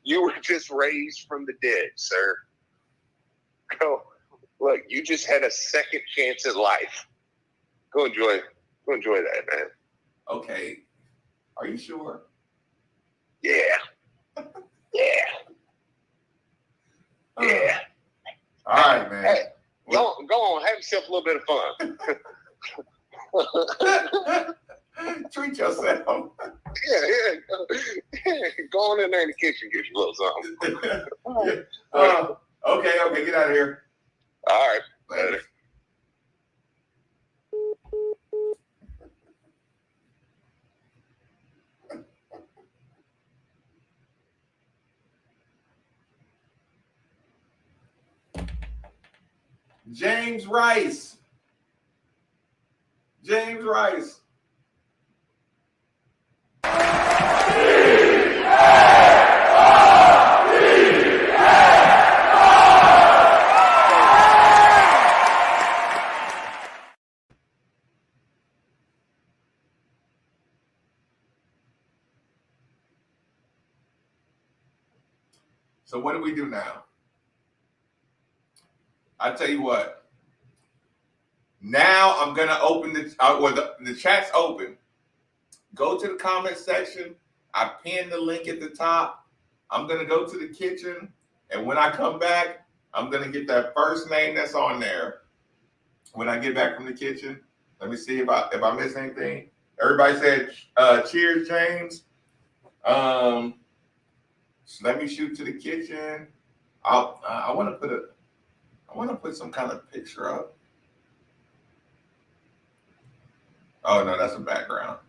You were just raised from the dead, sir. You just had a second chance at life. Go enjoy that, man. Okay. Are you sure? Yeah. Yeah. Yeah. All right, man. Hey, go on, have yourself a little bit of fun. Treat yourself. Yeah. Go on in there in the kitchen, get you a little something. Okay, get out of here. All right, later. James Rice. So what do we do now? I tell you what. Now I'm gonna open the chat's open. Go to the comment section. I pinned the link at the top. I'm gonna go to the kitchen, and when I come back, I'm gonna get that first name that's on there. When I get back from the kitchen, let me see if I miss anything. Everybody said cheers, James. So let me shoot to the kitchen. I want to put some kind of picture up. Oh no, that's a background.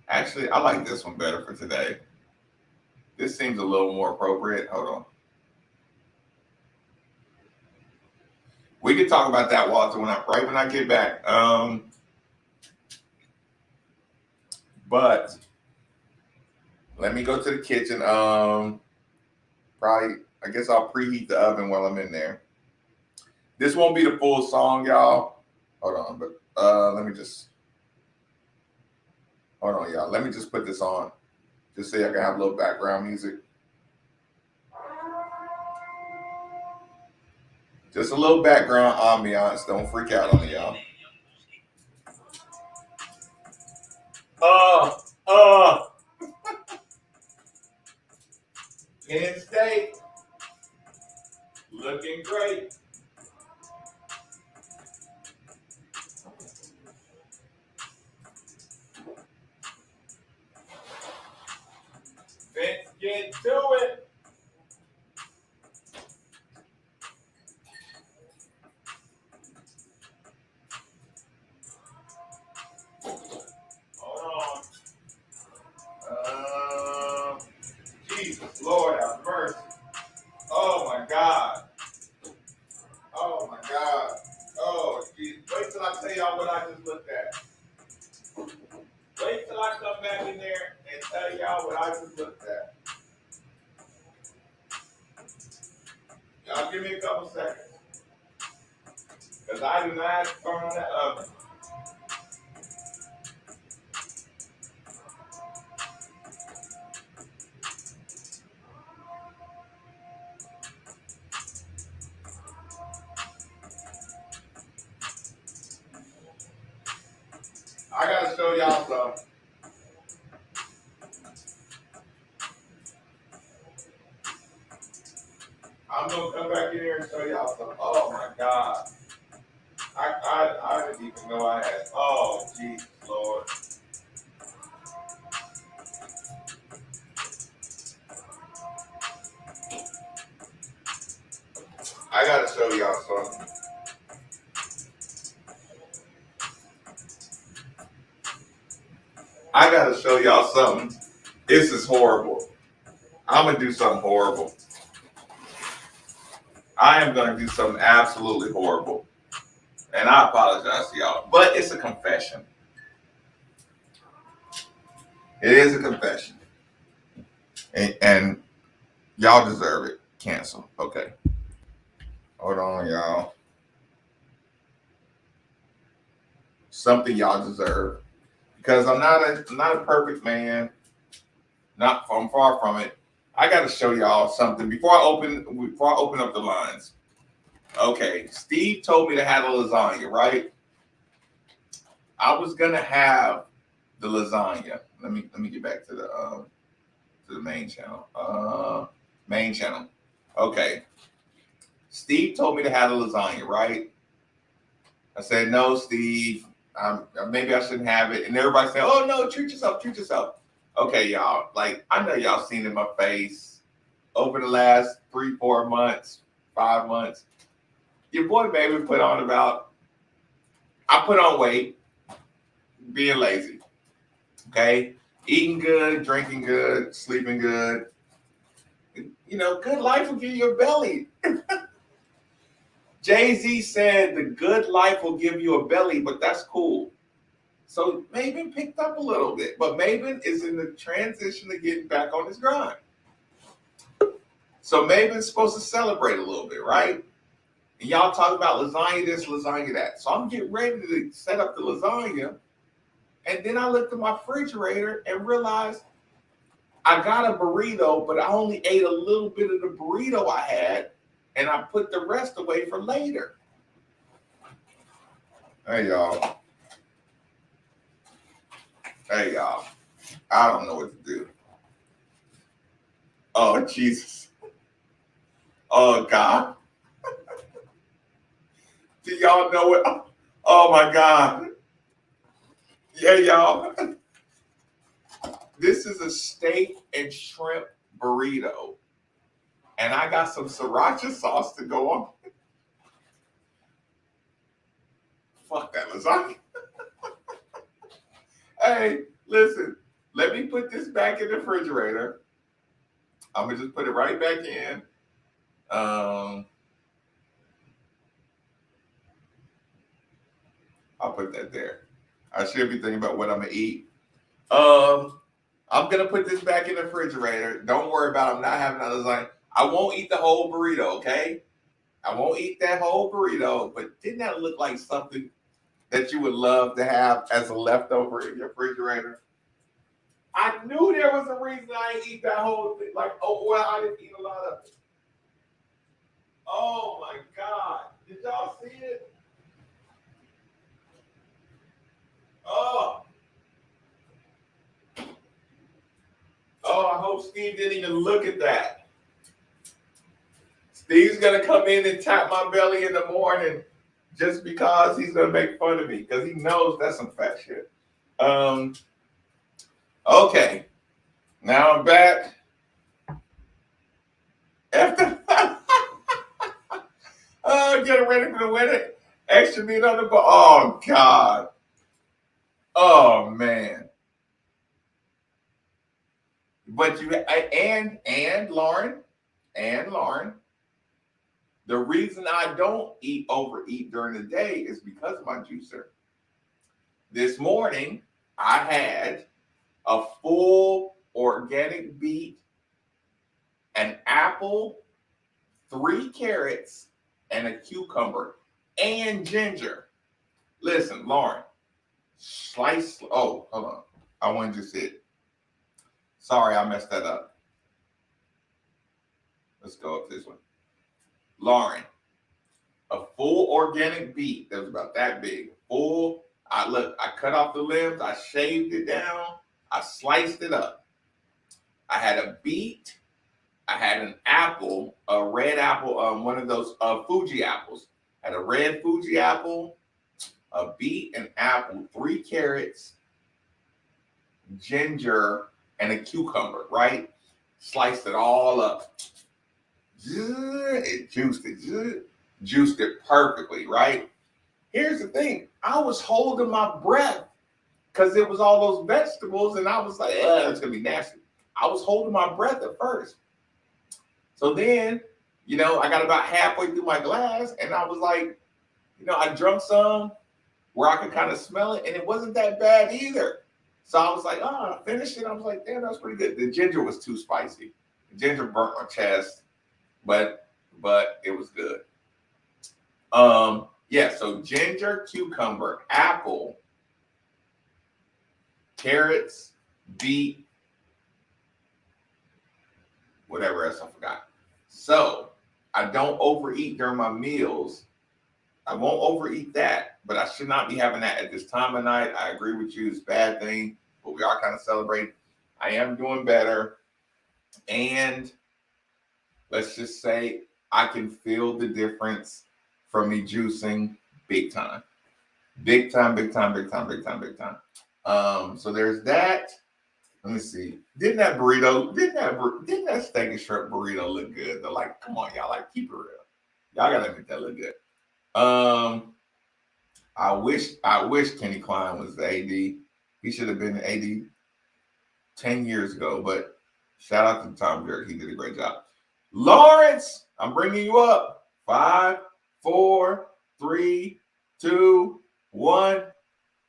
Actually, I like this one better for today. This seems a little more appropriate. Hold on. We can talk about that, Walter, when I get back. But let me go to the kitchen. Probably, I guess I'll preheat the oven while I'm in there. This won't be the full song, y'all. Hold on, but let me just hold on, y'all. Let me just put this on, just so I can have a little background music. Just a little background ambiance. Don't freak out on me, y'all. Penn State looking great. Let's get to it. Hold on. Jesus, Lord have mercy. Oh my God. Oh my God. Oh, geez. Wait till I tell y'all what I just looked at. Wait till I come back in there and tell y'all what I just looked at. Y'all give me a couple seconds. Because I do not have to turn on that oven. I gotta show y'all something. I'm gonna come back in here and show y'all something. Oh my God. I didn't even know I had. Oh, Jesus, Lord. I gotta show y'all something. I gotta show y'all something. This is horrible. I'm gonna do something horrible. I am gonna do something absolutely horrible. And I apologize to y'all. But it's a confession. It is a confession. And y'all deserve it. Cancel. Okay. Hold on, y'all. Something y'all deserve. Because I'm not a perfect man. I'm far from it. I got to show y'all something before I open up the lines. Okay, Steve told me to have a lasagna, right? I was gonna have the lasagna. Let me get back to the main channel. Main channel. Okay. Steve told me to have a lasagna, right? I said, no, Steve. Maybe I shouldn't have it. And everybody said, oh no, treat yourself, treat yourself. Okay, y'all. Like, I know y'all seen in my face over the last 3-4 months, 5 months. Your boy baby put on weight, being lazy. Okay? Eating good, drinking good, sleeping good. You know, good life will give you a belly. Jay-Z said the good life will give you a belly, but that's cool. So Maven picked up a little bit, but Maven is in the transition to getting back on his grind. So Maven's supposed to celebrate a little bit, right? And y'all talk about lasagna this, lasagna that. So I'm getting ready to set up the lasagna. And then I looked at my refrigerator and realized I got a burrito, but I only ate a little bit of the burrito I had, and I put the rest away for later. Hey, y'all. Hey, y'all. I don't know what to do. Oh, Jesus. Oh, God. Do y'all know it? Oh, my God. Yeah, y'all. This is a steak and shrimp burrito. And I got some sriracha sauce to go on. Fuck that lasagna. Hey, listen. Let me put this back in the refrigerator. I'm going to just put it right back in. I'll put that there. I should be thinking about what I'm going to eat. I'm going to put this back in the refrigerator. Don't worry about it. I'm not having a lasagna. I won't eat the whole burrito, okay? I won't eat that whole burrito. But didn't that look like something that you would love to have as a leftover in your refrigerator? I knew there was a reason I didn't eat that whole thing. Like, oh, well, I didn't eat a lot of it. Oh, my God. Did y'all see it? Oh. Oh, I hope Steve didn't even look at that. Steve's going to come in and tap my belly in the morning just because he's going to make fun of me because he knows that's some fat shit. Okay. Now I'm back. After getting ready for the wedding. Extra meat on the bone. Oh, God. Oh, man. But you and Lauren, the reason I don't overeat during the day is because of my juicer. This morning, I had a full organic beet, an apple, 3 carrots, and a cucumber, and ginger. Listen, Lauren, slice. Oh, hold on. I wanted to see it. Sorry, I messed that up. Let's go up this one. Lauren, a full organic beet that was about that big. I cut off the limbs, I shaved it down, I sliced it up. I had a beet, I had an apple, a red apple, one of those Fuji apples. I had a red Fuji apple, a beet, an apple, 3 carrots, ginger, and a cucumber, right? Sliced it all up. It juiced it perfectly, right? Here's the thing. I was holding my breath because it was all those vegetables, and I was like, it's going to be nasty. I was holding my breath at first. So then, I got about halfway through my glass, and I was like, I drank some where I could kind of smell it, and it wasn't that bad either. So I was like, I finished it. I was like, damn, that's pretty good. The ginger was too spicy. The ginger burnt my chest, but it was good. So ginger, cucumber, apple, carrots, beet, whatever else I forgot. So I don't overeat during my meals. I won't overeat that, but I should not be having that at this time of night. I agree with you. It's a bad thing, but we are kind of celebrating. I am doing better. And let's just say I can feel the difference from me juicing big time. Big time, big time, big time, big time, big time. So there's that. Let me see. Didn't that steak and shrimp burrito look good? Though, like, come on, y'all, like, keep it real. Y'all gotta make that look good. I wish Kenny Klein was the AD. He should have been the AD 10 years ago. But shout out to Tom Jerk. He did a great job. Lawrence, I'm bringing you up. 5, 4, 3, 2, 1.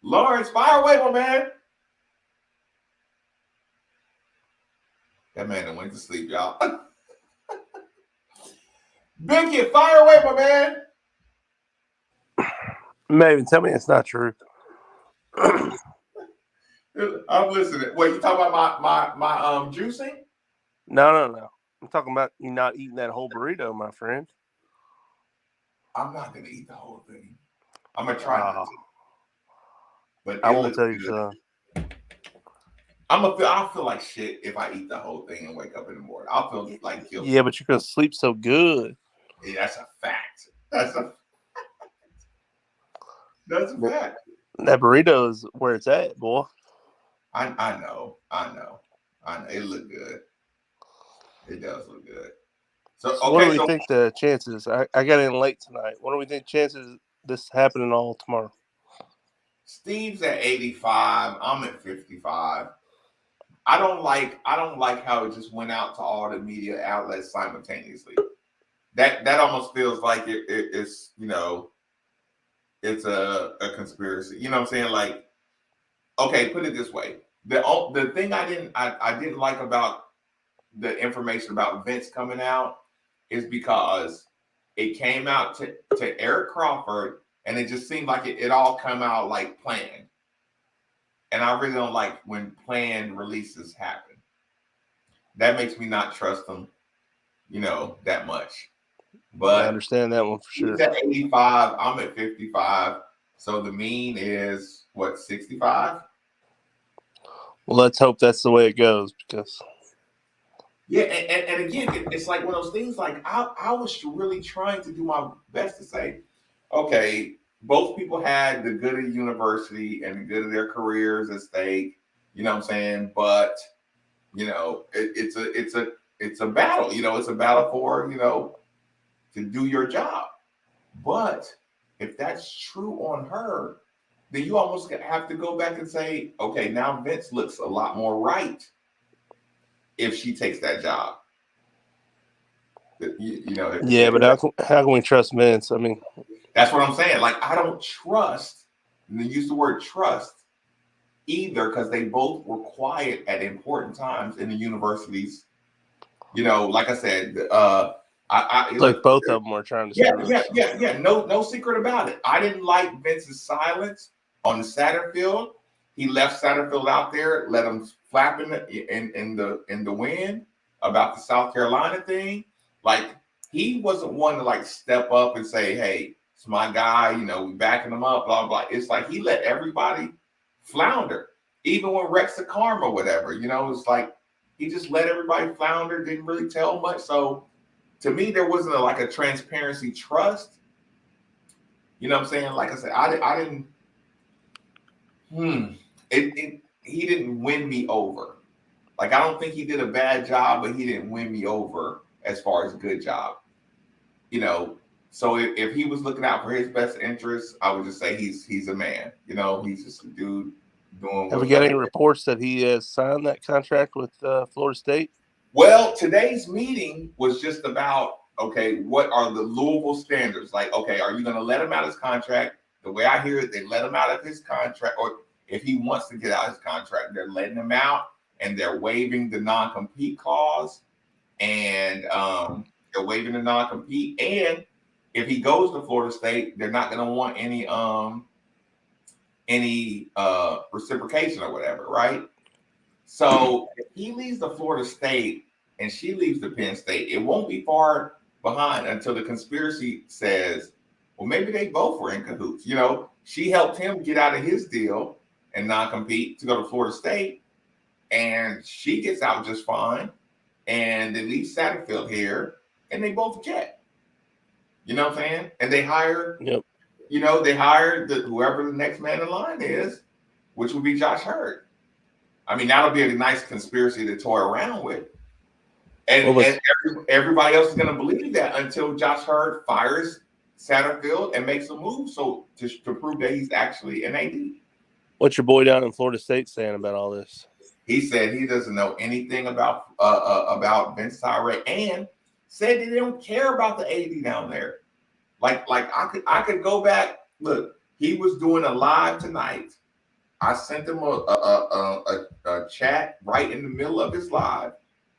Lawrence, fire away, my man. That man done went to sleep, y'all. Big Kid, fire away, my man. Maybe tell me it's not true. I'm listening. Wait, you talking about my juicing? No. I'm talking about you not eating that whole burrito, my friend. I'm not gonna eat the whole thing. I'm gonna try not to. But I won't tell you, son. I'll feel like shit if I eat the whole thing and wake up in the morning. I'll feel like guilty. Yeah, but you're gonna sleep so good. Yeah, that's a fact. That's a fact. That burrito is where it's at, boy. I know. It look good. It does look good. So what do we think the chances? I got in late tonight. What do we think chances this happening all tomorrow? Steve's at 85. I'm at 55. I don't like how it just went out to all the media outlets simultaneously. That almost feels like it's, you know, it's a conspiracy. You know what I'm saying? Like, okay, put it this way. The thing I didn't like about the information about Vince coming out is because it came out to Eric Crawford, and it just seemed like it all come out like planned. And I really don't like when planned releases happen. That makes me not trust them, you know, that much. But I understand that one for sure. He's at 85. I'm at 55. So the mean is what, 65? Well, let's hope that's the way it goes, because yeah, and again, it's like one of those things. Like I was really trying to do my best to say, okay, both people had the good of university and the good of their careers at stake. You know what I'm saying? But you know, it's a battle. You know, it's a battle for, you know, to do your job. But if that's true on her, then you almost have to go back and say, okay, now Vince looks a lot more right if she takes that job. You know. Yeah, but how can we trust Vince? I mean, that's what I'm saying. Like, I don't trust, and they use the word trust either, because they both were quiet at important times in the universities. You know, like I said, like both of them were trying to screw us. Yeah. No secret about it. I didn't like Vince's silence on the Satterfield. He left Satterfield out there, let him flap in the wind about the South Carolina thing. Like, he wasn't one to like step up and say, "Hey, it's my guy. You know, we backing him up." Blah blah. It's like he let everybody flounder, even when Rex the Karma, whatever. You know, it's like he just let everybody flounder. Didn't really tell much. So to me, there wasn't a transparency, trust. You know what I'm saying? Like I said, I didn't. He didn't win me over. Like, I don't think he did a bad job, but he didn't win me over as far as good job. You know, so if he was looking out for his best interests, I would just say he's a man. You know, he's just a dude doing. Have we got any reports that he has signed that contract with Florida State? Well, today's meeting was just about, okay, what are the Louisville standards? Like, okay, are you going to let him out of his contract? The way I hear it, they let him out of his contract, or if he wants to get out of his contract, they're letting him out, and they're waiving the non-compete clause, and they're waiving the non-compete. And if he goes to Florida State, they're not going to want any reciprocation or whatever, right? So if he leaves the Florida State, and she leaves to Penn State, it won't be far behind until the conspiracy says, well, maybe they both were in cahoots. You know, she helped him get out of his deal and non-compete to go to Florida State, and she gets out just fine, and they leave Satterfield here, and they both jet. You know what I'm saying? And they hire, Yep. you know, they hire whoever the next man in line is, which would be Josh Hurd. I mean, that'll be a nice conspiracy to toy around with. And, everybody else is going to believe that until Josh Hurd fires Satterfield and makes a move to prove that he's actually an AD. What's your boy down in Florida State saying about all this? He said he doesn't know anything about Vince Tyra, and said they don't care about the AD down there. Like I could go back. Look, he was doing a live tonight. I sent him a chat right in the middle of his live,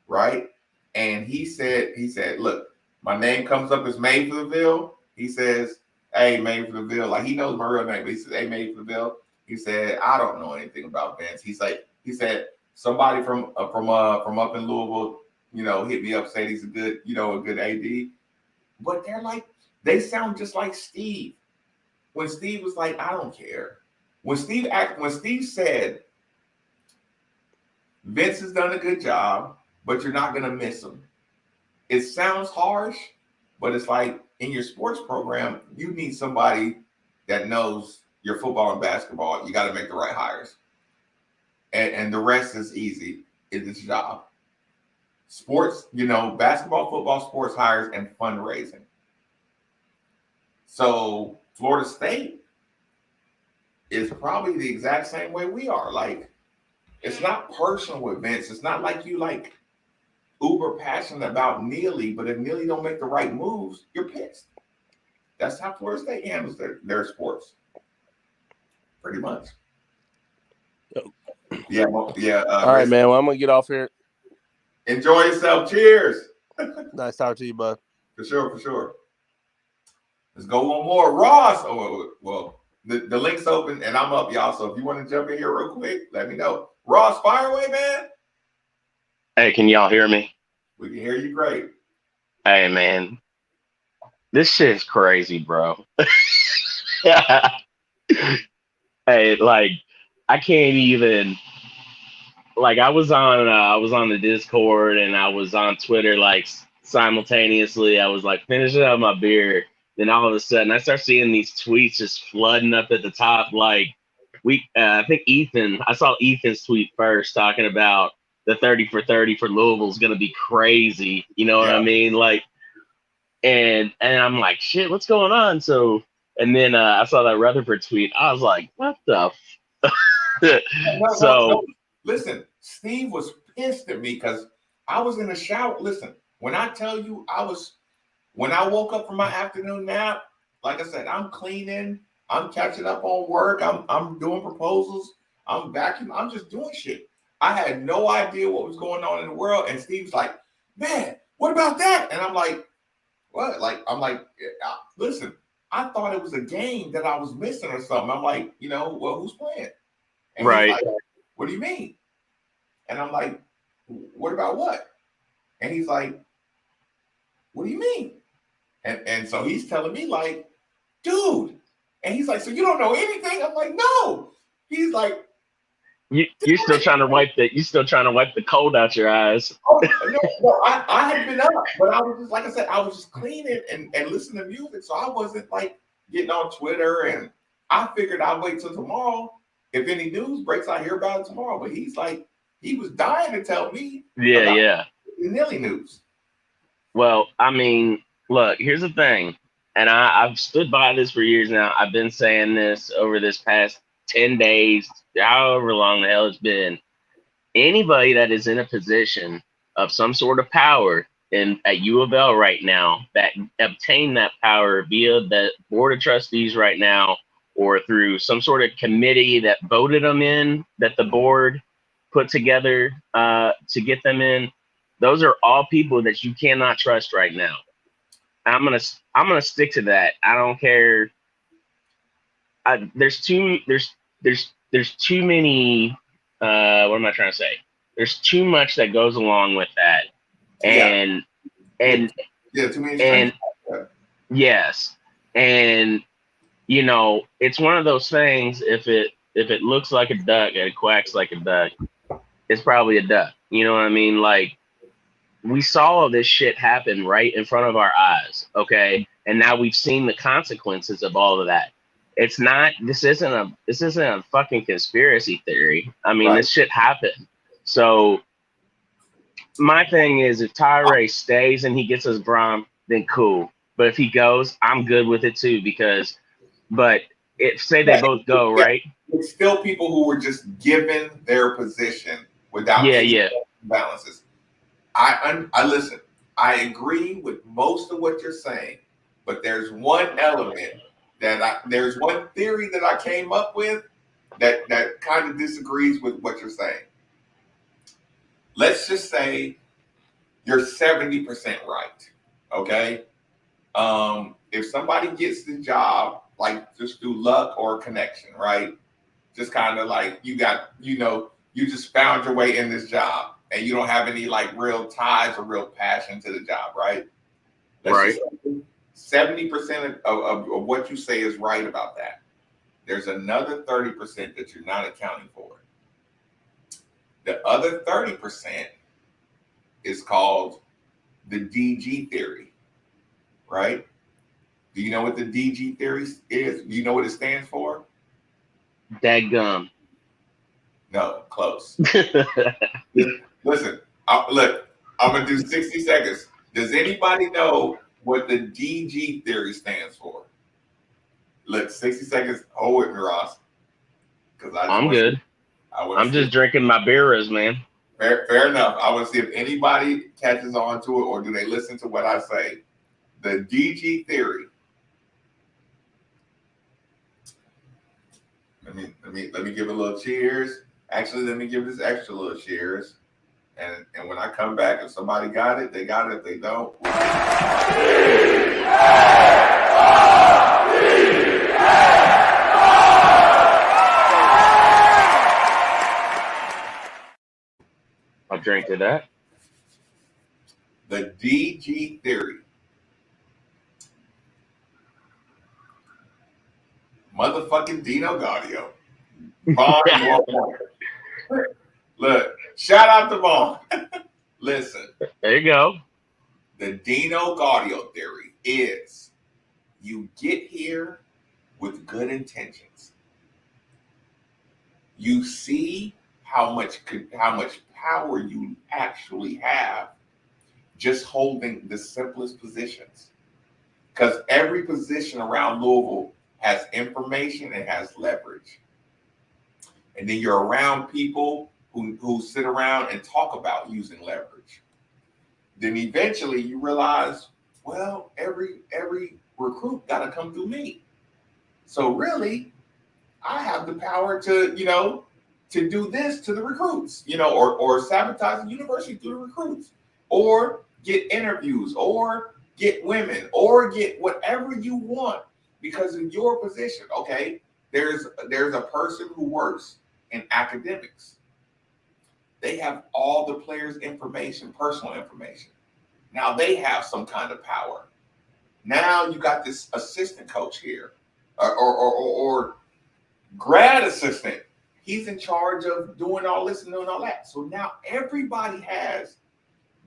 right? And he said, look, my name comes up as Made for the Ville. He says, hey, Made for the Ville. Like, he knows my real name, but he says, hey, Made for the Ville. He said, I don't know anything about Vince. He said, somebody from up in Louisville, you know, hit me up, said he's a good AD. But they sound just like Steve. When Steve was like, I don't care. When Steve said, Vince has done a good job, but you're not going to miss him. It sounds harsh, but it's like in your sports program, you need somebody that knows your football and basketball. You got to make the right hires. And the rest is easy. It's his job. Sports, you know, basketball, football, sports hires, and fundraising. So Florida State is probably the exact same way we are. Like, it's not personal with Vince. It's not like you like uber passionate about Neely, but if Neely don't make the right moves, you're pissed. That's how Florida State handles their sports. Pretty much. Yeah. All right, man. Well, I'm gonna get off here. Enjoy yourself. Cheers. Nice talking to you, bud. For sure. Let's go one more. Ross. Oh, well, the link's open and I'm up, y'all. So if you want to jump in here real quick, let me know. Ross, fire away, man. Hey, can y'all hear me? We can hear you great. Hey, man. This shit's crazy, bro. Hey, like, I can't even, like, I was on the Discord and I was on Twitter, like, simultaneously. I was like finishing up my beer. Then all of a sudden I start seeing these tweets just flooding up at the top. Like, I think I saw Ethan's tweet first talking about the 30 for 30 for Louisville is going to be crazy. You know what I mean? Like, and I'm like, shit, what's going on? So, and then I saw that Rutherford tweet. I was like, what the? No. Listen, Steve was pissed at me because I was in the shower. Listen, when I tell you when I woke up from my afternoon nap, like I said, I'm cleaning, I'm catching up on work, I'm doing proposals, I'm vacuuming, I'm just doing shit. I had no idea what was going on in the world. And Steve's like, man, what about that? And I'm like, what? Listen, I thought it was a game that I was missing or something. I'm like, you know, well, who's playing? And right. He's like, what do you mean? And I'm like, what about what? And he's like, what do you mean? And so he's telling me like, dude. And he's like, so you don't know anything? I'm like, no. He's like, you're still trying to wipe the cold out your eyes. Oh, no, I had been up, but I was just, like I said, I was just cleaning and listening to music. So I wasn't like getting on Twitter, and I figured I'd wait till tomorrow. If any news breaks, I hear about it tomorrow. But he's like, he was dying to tell me the Nilly news. Well, I mean, look, here's the thing. And I've stood by this for years now. I've been saying this over this past 10 days, however long the hell it's been. Anybody that is in a position of some sort of power at U of L right now, that obtain that power via the board of trustees right now, or through some sort of committee that voted them in, that the board put together to get them in, those are all people that you cannot trust right now. I'm gonna stick to that. I don't care. There's too many. What am I trying to say? There's too much that goes along with that. And and yeah, too many and strangers. yes, and it's one of those things. If it looks like a duck and it quacks like a duck, it's probably a duck. You know what I mean? Like, we saw this shit happen right in front of our eyes, okay? And now we've seen the consequences of all of that. This isn't a fucking conspiracy theory. I mean, Right. this shit happened. So my thing is, if Tyree stays and he gets us Brom, then cool. But if he goes, I'm good with it too, but if say they both go, right? It's still people who were just given their position without any balances. I listen. I agree with most of what you're saying, but there's one element there's one theory that I came up with that kind of disagrees with what you're saying. Let's just say you're 70% right. Okay. If somebody gets the job, like just through luck or connection, right? Just kind of like you just found your way in this job and you don't have any like real ties or real passion to the job, right? Right. 70% of what you say is right about that. There's another 30% that you're not accounting for. The other 30% is called the DG theory, right? Do you know what the DG theory is? Do you know what it stands for? Dadgum. No, close. Listen, look, I'm going to do 60 seconds. Does anybody know what the DG theory stands for? Look, 60 seconds. Hold with me, Ross. I'm good. I'm just drinking my beers, man. Fair enough. I want to see if anybody catches on to it or do they listen to what I say. The DG theory. Let me give a little cheers. Actually, let me give this extra little cheers. And when I come back, if somebody got it, they got it. If they don't, I'll drink to that. The DG theory. Motherfucking Dino Gaudio. Vaughn. Look, shout out to Vaughn. Listen. There you go. The Dino Gaudio theory is you get here with good intentions. You see how much power you actually have just holding the simplest positions. Because every position around Louisville has information and has leverage. And then you're around people who sit around and talk about using leverage. Then eventually you realize, well, every recruit got to come through me. So really, I have the power to do this to the recruits, or sabotage the university through the recruits, or get interviews, or get women, or get whatever you want because of your position. Okay, there's a person who works in academics. They have all the players' information, personal information. Now they have some kind of power. Now you got this assistant coach here, or grad assistant. He's in charge of doing all this and doing all that. So now everybody has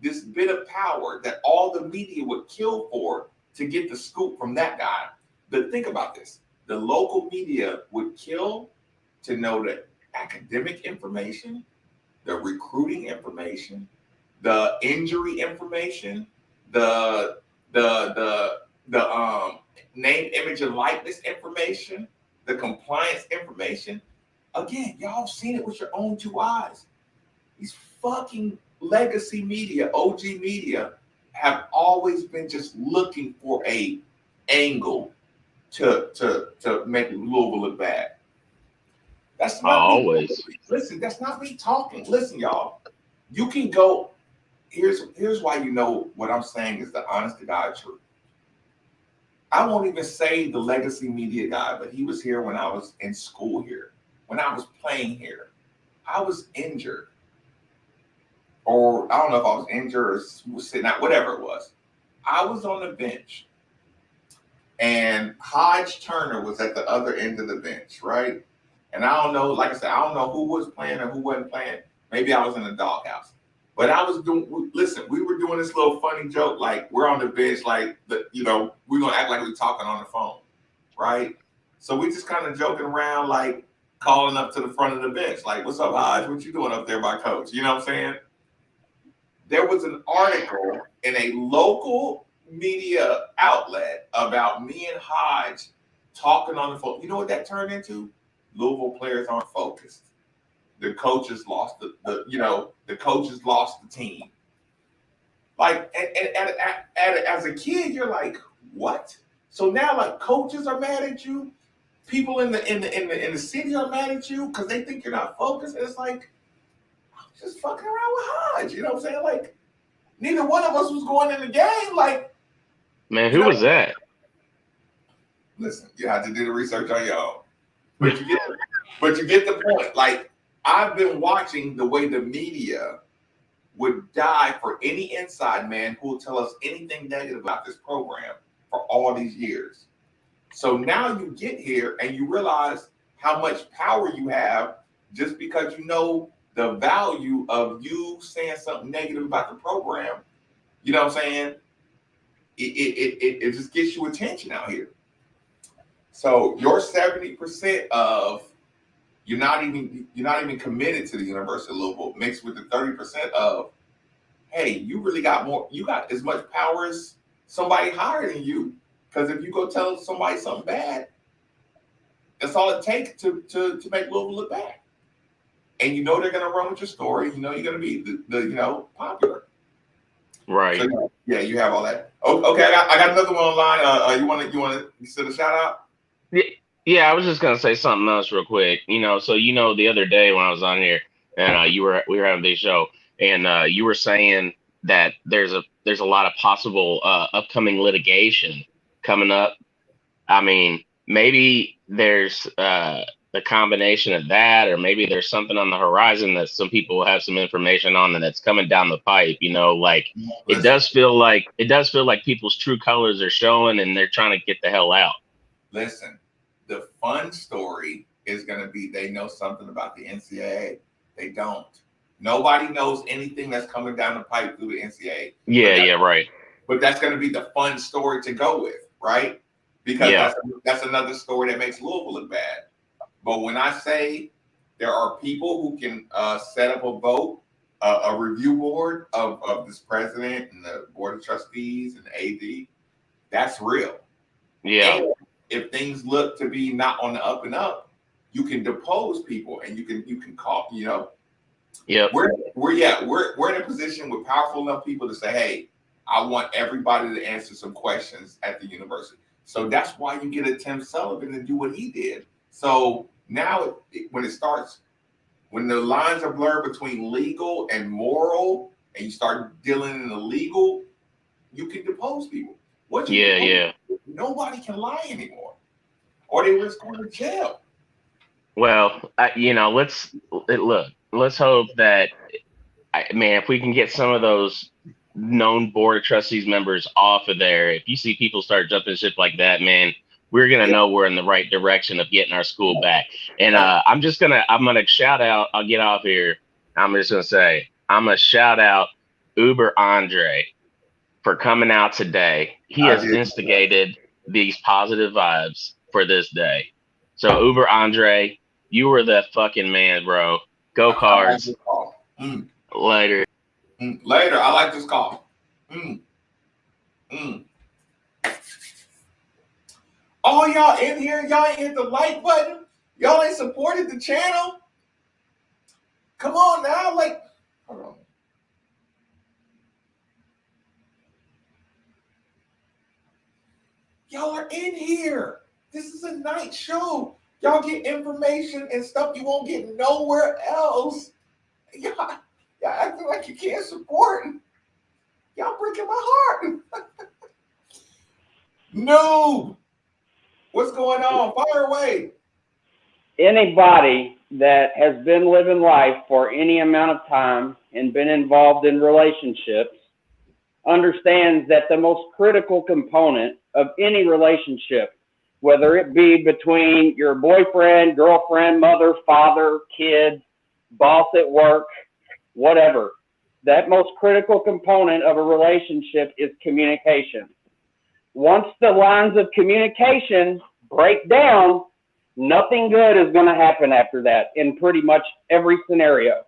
this bit of power that all the media would kill for to get the scoop from that guy. But think about this. The local media would kill to know the academic information, the recruiting information, the injury information, the name, image, and likeness information, the compliance information. Again, y'all seen it with your own two eyes. These fucking legacy media, OG media, have always been just looking for a angle to make Louisville look bad. That's not always. Listen, that's not me talking. Listen, y'all. You can go. Here's why you know what I'm saying is the honest to God truth. I won't even say the legacy media guy, but he was here when I was in school here, when I was playing here. I was injured. or I don't know if I was injured or was sitting out, whatever it was. I was on the bench, and Hodge Turner was at the other end of the bench, right? And I don't know, like I said, I don't know who was playing or who wasn't playing. Maybe I was in the doghouse. But I was doing, listen, we were doing this little funny joke, like we're on the bench, like, you know, we're going to act like we're talking on the phone, right? So we just kind of joking around, like calling up to the front of the bench, like, what's up, Hodge? What you doing up there, my coach? You know what I'm saying? There was an article in a local media outlet about me and Hodge talking on the phone. You know what that turned into? Louisville players aren't focused. The coaches lost the coaches lost the team. Like, as a kid, you're like, what? So now, like, coaches are mad at you. People in the city are mad at you because they think you're not focused. And it's like, I'm just fucking around with Hodge. You know what I'm saying? Like, neither one of us was going in the game. Like, man, who was that? Listen, you have to do the research on your own. But you get the point. Like, I've been watching the way the media would die for any inside man who will tell us anything negative about this program for all these years. So now you get here and you realize how much power you have just because you know the value of you saying something negative about the program. You know what I'm saying? It just gets you attention out here. So your 70% of you're not even committed to the University of Louisville mixed with the 30% of, hey, you really got more, you got as much power as somebody higher than you. Because if you go tell somebody something bad, that's all it takes to make Louisville look bad. And you know they're gonna run with your story. You know you're gonna be the popular. Right. So, yeah, you have all that. Okay, I got another one online. You want to send a shout out? Yeah, I was just gonna say something else real quick. So the other day when I was on here and we were having this show and you were saying that there's a lot of possible upcoming litigation coming up. I mean, maybe there's the combination of that, or maybe there's something on the horizon that some people have some information on and that's coming down the pipe. Like it does feel like people's true colors are showing and they're trying to get the hell out. Listen, the fun story is going to be they know something about the NCAA. They don't. Nobody knows anything that's coming down the pipe through the NCAA. Yeah, right. But that's going to be the fun story to go with, right? Because that's another story that makes Louisville look bad. But when I say there are people who can set up a vote, a review board of this president and the board of trustees and the AD, that's real. Yeah. And if things look to be not on the up and up, you can depose people and you can call, Yeah. We're in a position with powerful enough people to say, hey, I want everybody to answer some questions at the university. So that's why you get a Tim Sullivan to do what he did. So now when the lines are blurred between legal and moral and you start dealing in the legal, you can depose people. Nobody can lie anymore, or they risk going to jail. Well, let's hope that, if we can get some of those known board of trustees members off of there. If you see people start jumping ship like that, man, we're gonna know we're in the right direction of getting our school back. And I'm gonna shout out. I'll get off here. I'm just gonna say I'm gonna shout out Uber Andre for coming out today. He has instigated these positive vibes for this day. So Uber Andre, you were the fucking man, bro. Go Cards. Later. Later. I like this call. All y'all in here, y'all ain't hit the like button. Y'all ain't supported the channel. Come on now, hold on. Y'all are in here. This is a night show. Y'all get information and stuff you won't get nowhere else. Y'all acting like you can't support. Y'all breaking my heart. No. What's going on? Fire away. Anybody that has been living life for any amount of time and been involved in relationships understands that the most critical component of any relationship, whether it be between your boyfriend, girlfriend, mother, father, kid, boss at work, whatever, that most critical component of a relationship is communication. Once the lines of communication break down, nothing good is going to happen after that in pretty much every scenario.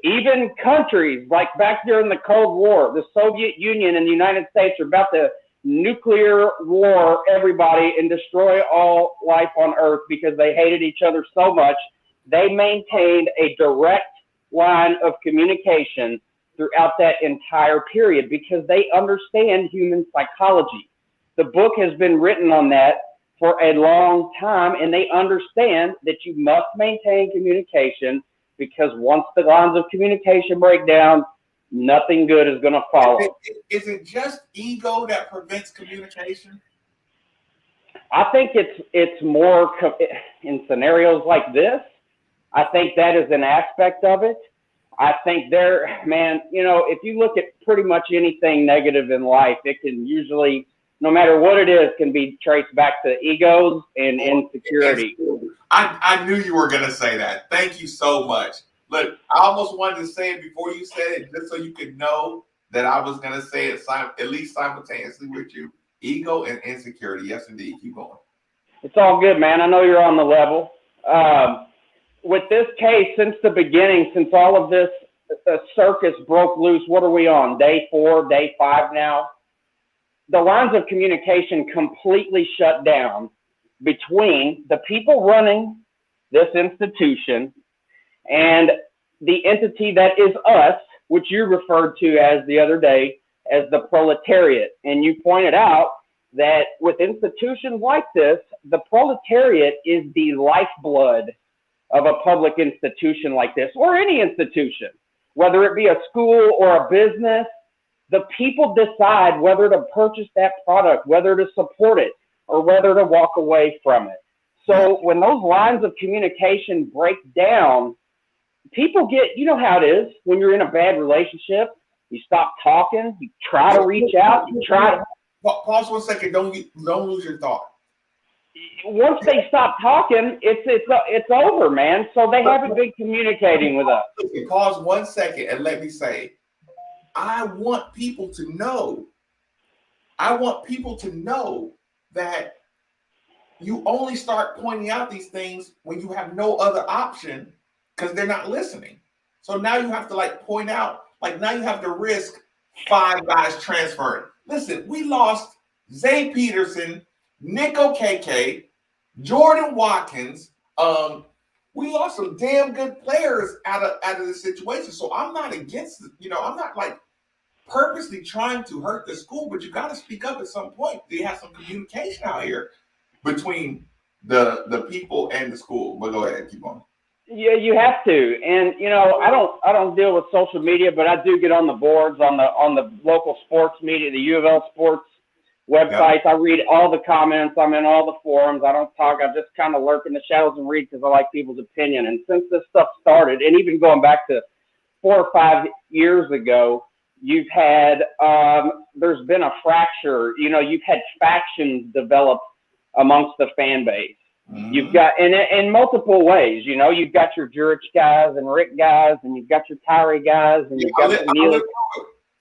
Even countries like back during the Cold War, the Soviet Union and the United States are about to nuclear war everybody and destroy all life on Earth because they hated each other so much. They maintained a direct line of communication throughout that entire period because they understand human psychology. The book has been written on that for a long time, and they understand that you must maintain communication because once the lines of communication break down, nothing good is going to follow. Is it just ego that prevents communication? I think it's more in scenarios like this. I think that is an aspect of it. I think man, if you look at pretty much anything negative in life, it can usually, no matter what it is, can be traced back to egos and insecurity. I knew you were going to say that. Thank you so much. Look, I almost wanted to say it before you said it, just so you could know that I was going to say it at least simultaneously with you. Ego and insecurity. Yes, indeed. Keep going. It's all good, man. I know you're on the level. With this case, since the beginning, since all of this circus broke loose, what are we on? Day 4, day 5 now? The lines of communication completely shut down between the people running this institution and the entity that is us, which you referred to as the other day as the proletariat. And you pointed out that with institutions like this, the proletariat is the lifeblood of a public institution like this, or any institution, whether it be a school or a business. The people decide whether to purchase that product, whether to support it, or whether to walk away from it. So when those lines of communication break down, people get, you know how it is when you're in a bad relationship, you stop talking, you try to reach out, you try to... Pause 1 second, don't lose your thought. Once they stop talking, it's over, man. So they haven't been communicating with us. Pause 1 second and let me say, I want people to know that you only start pointing out these things when you have no other option because they're not listening. So now you have to point out, now you have to risk 5 guys transferring. Listen, we lost Zay Peterson, Nick Okeke, Jordan Watkins. We lost some damn good players out of this situation. So I'm not against it. I'm not purposely trying to hurt the school, but you got to speak up at some point. They have some communication out here between the people and the school. But go ahead, keep on. Yeah, you have to. And I don't deal with social media, but I do get on the boards on the local sports media, the U of L sports websites. Yep. I read all the comments. I'm in all the forums. I don't talk. I just kind of lurk in the shadows and read because I like people's opinion. And since this stuff started, and even going back to 4 or 5 years ago, you've had there's been a fracture. You've had factions develop amongst the fan base. Mm-hmm. You've got in multiple ways. You've got your Jurich guys and Rick guys, and you've got your Tyree guys, and you've got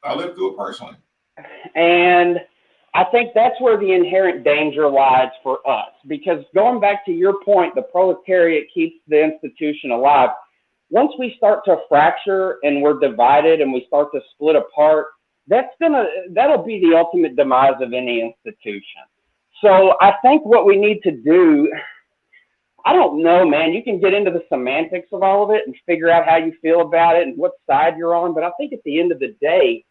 I lived through it personally. And I think that's where the inherent danger lies for us, because going back to your point, the proletariat keeps the institution alive. Once we start to fracture and we're divided and we start to split apart, that'll be the ultimate demise of any institution. So I think what we need to do, I don't know, man, you can get into the semantics of all of it and figure out how you feel about it and what side you're on. But I think at the end of the day,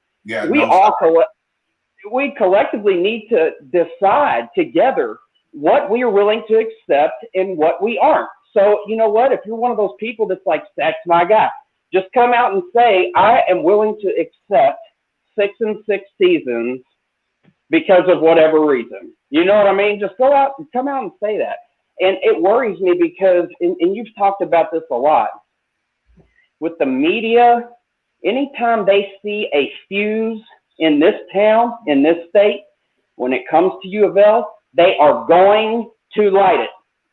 we collectively need to decide together what we are willing to accept and what we aren't. So, you know what? If you're one of those people that's like, that's my guy, just come out and say, I am willing to accept 6 and 6 seasons because of whatever reason. You know what I mean? Just go out and come out and say that. And it worries me because, and you've talked about this a lot, with the media, anytime they see a fuse in this town, in this state, when it comes to U of L, they are going to light it.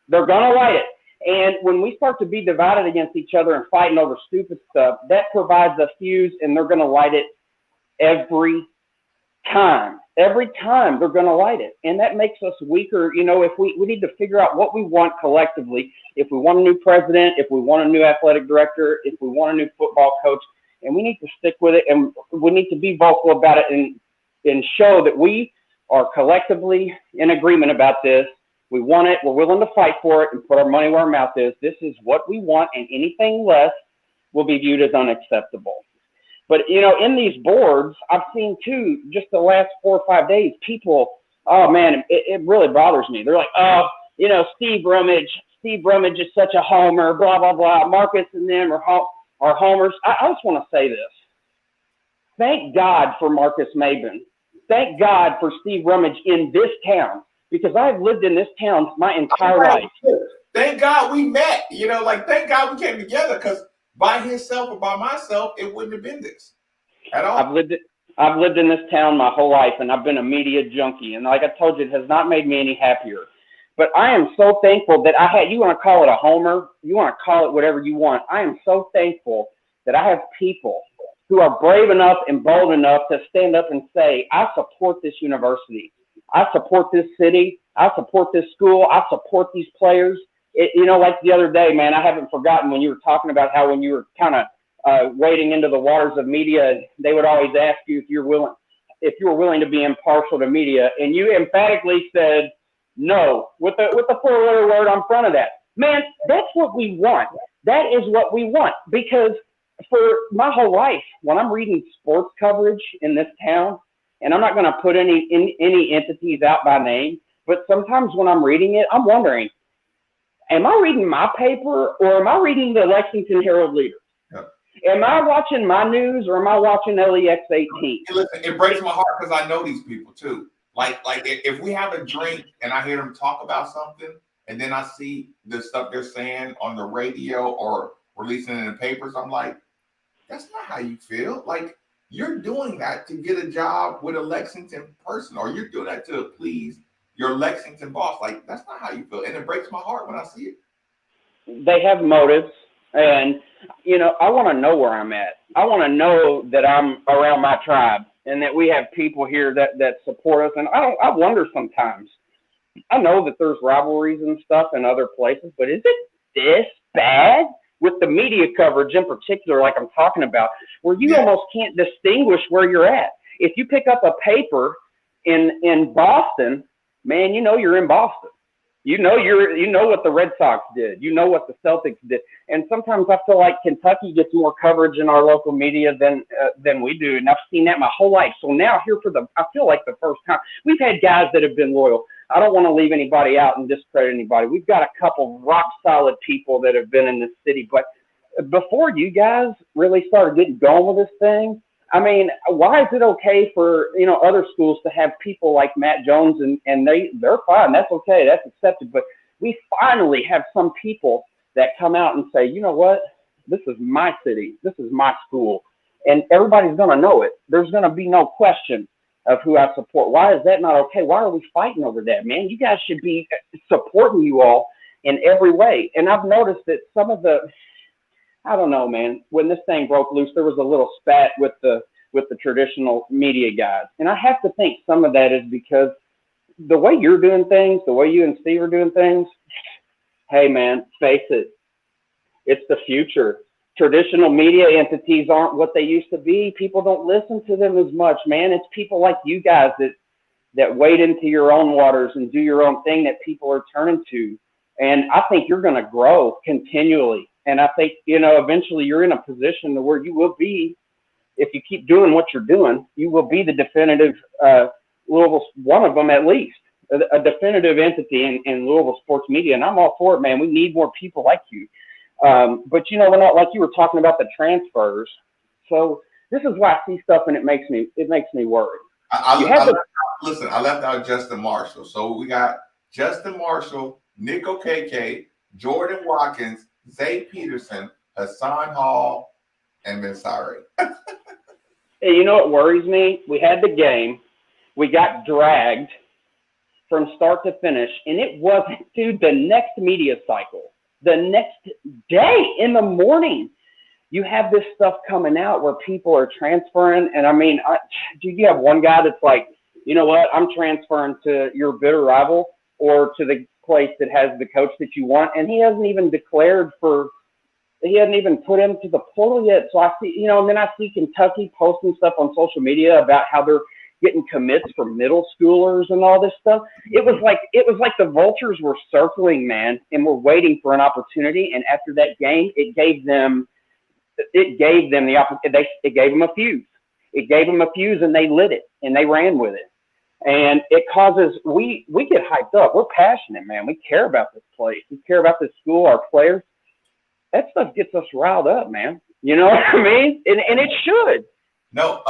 They're going to light it. And when we start to be divided against each other and fighting over stupid stuff, that provides a fuse, and they're going to light it every time. Every time they're going to light it. And that makes us weaker. You know, if we need to figure out what we want collectively, if we want a new president, if we want a new athletic director, if we want a new football coach, and we need to stick with it, and we need to be vocal about it and show that we are collectively in agreement about this. We want it. We're willing to fight for it and put our money where our mouth is. This is what we want, and anything less will be viewed as unacceptable. But, you know, in these boards, I've seen too, just the last 4 or 5 days, people, oh man, it really bothers me. They're like, oh, you know, Steve Rummage is such a homer, blah, blah, blah. Marcus and them are homers. I just want to say this. Thank God for Marcus Maben. Thank God for Steve Rummage in this town, because I've lived in this town my entire life. Thank God we met. You know, like, thank God we came together, because by himself or by myself, it wouldn't have been this at all. I've lived in this town my whole life, and I've been a media junkie. And like I told you, it has not made me any happier. But I am so thankful that you want to call it a homer, you want to call it whatever you want. I am so thankful that I have people who are brave enough and bold enough to stand up and say, I support this university. I support this city. I support this school. I support these players. You know, like the other day, man, I haven't forgotten when you were talking about how when you were kind of wading into the waters of media, they would always ask you if you were willing to be impartial to media, and you emphatically said no with the 4-letter word on front of that. Man, that's what we want. That is what we want, because for my whole life, when I'm reading sports coverage in this town, and I'm not going to put any entities out by name, but sometimes when I'm reading it, I'm wondering, am I reading my paper or am I reading the Lexington Herald Leader? Yep. Am I watching my news or am I watching LEX 18? Listen, it breaks my heart because I know these people too. Like if we have a drink and I hear them talk about something, and then I see the stuff they're saying on the radio or releasing in the papers, I'm like, that's not how you feel. Like, you're doing that to get a job with a Lexington person, or you're doing that to please your Lexington boss. Like, that's not how you feel. And it breaks my heart when I see it. They have motives. And, you know, I want to know where I'm at. I want to know that I'm around my tribe and that we have people here that support us. And I wonder sometimes, I know that there's rivalries and stuff in other places, but is it this bad? With the media coverage in particular, like I'm talking about, where you almost can't distinguish where you're at. If you pick up a paper in Boston, man, you know you're in Boston. You know what the Red Sox did. You know what the Celtics did. And sometimes I feel like Kentucky gets more coverage in our local media than we do. And I've seen that my whole life. So now here I feel like the first time, we've had guys that have been loyal. I don't want to leave anybody out and discredit anybody. We've got a couple rock solid people that have been in this city. But before you guys really started getting going with this thing, I mean, why is it okay for, you know, other schools to have people like Matt Jones and they're fine. That's okay. That's accepted. But we finally have some people that come out and say, you know what? This is my city. This is my school. And everybody's going to know it. There's going to be no question of who I support. Why is that not okay? Why are we fighting over that, man? You guys should be supporting you all in every way. And I've noticed that some of I don't know, man, when this thing broke loose, there was a little spat with the traditional media guys. And I have to think some of that is because the way you're doing things, the way you and Steve are doing things, hey, man, face it, it's the future. Traditional media entities aren't what they used to be. People don't listen to them as much, man. It's people like you guys that wade into your own waters and do your own thing that people are turning to. And I think you're going to grow continually. And I think, you know, eventually you're in a position to where you will be, if you keep doing what you're doing, you will be the definitive Louisville, one of them at least, a definitive entity in Louisville sports media. And I'm all for it, man. We need more people like you. But, you know, we're not, like you were talking about the transfers. So this is why I see stuff and it makes me worried. Listen, I left out Justin Marshall. So we got Justin Marshall Nick Okeke, Jordan Watkins, Zay Peterson, Hassan Hall, and Mensari. Hey, you know what worries me? We had the game. We got dragged from start to finish, and it wasn't, dude, the next media cycle, the next day in the morning, you have this stuff coming out where people are transferring. And I mean, do you have one guy that's like, you know what, I'm transferring to your bitter rival or to the place that has the coach that you want, and he hasn't even declared for, he hadn't even put him to the portal yet. So I see, you know, and then I see Kentucky posting stuff on social media about how they're getting commits for middle schoolers and all this stuff. It was like the vultures were circling, man, and were waiting for an opportunity. And after that game, it gave them the opportunity. It gave them a fuse. It gave them a fuse, and they lit it and they ran with it. And it causes, we get hyped up. We're passionate, man. We care about this place. We care about this school, our players. That stuff gets us riled up, man. You know what I mean? And it should. No,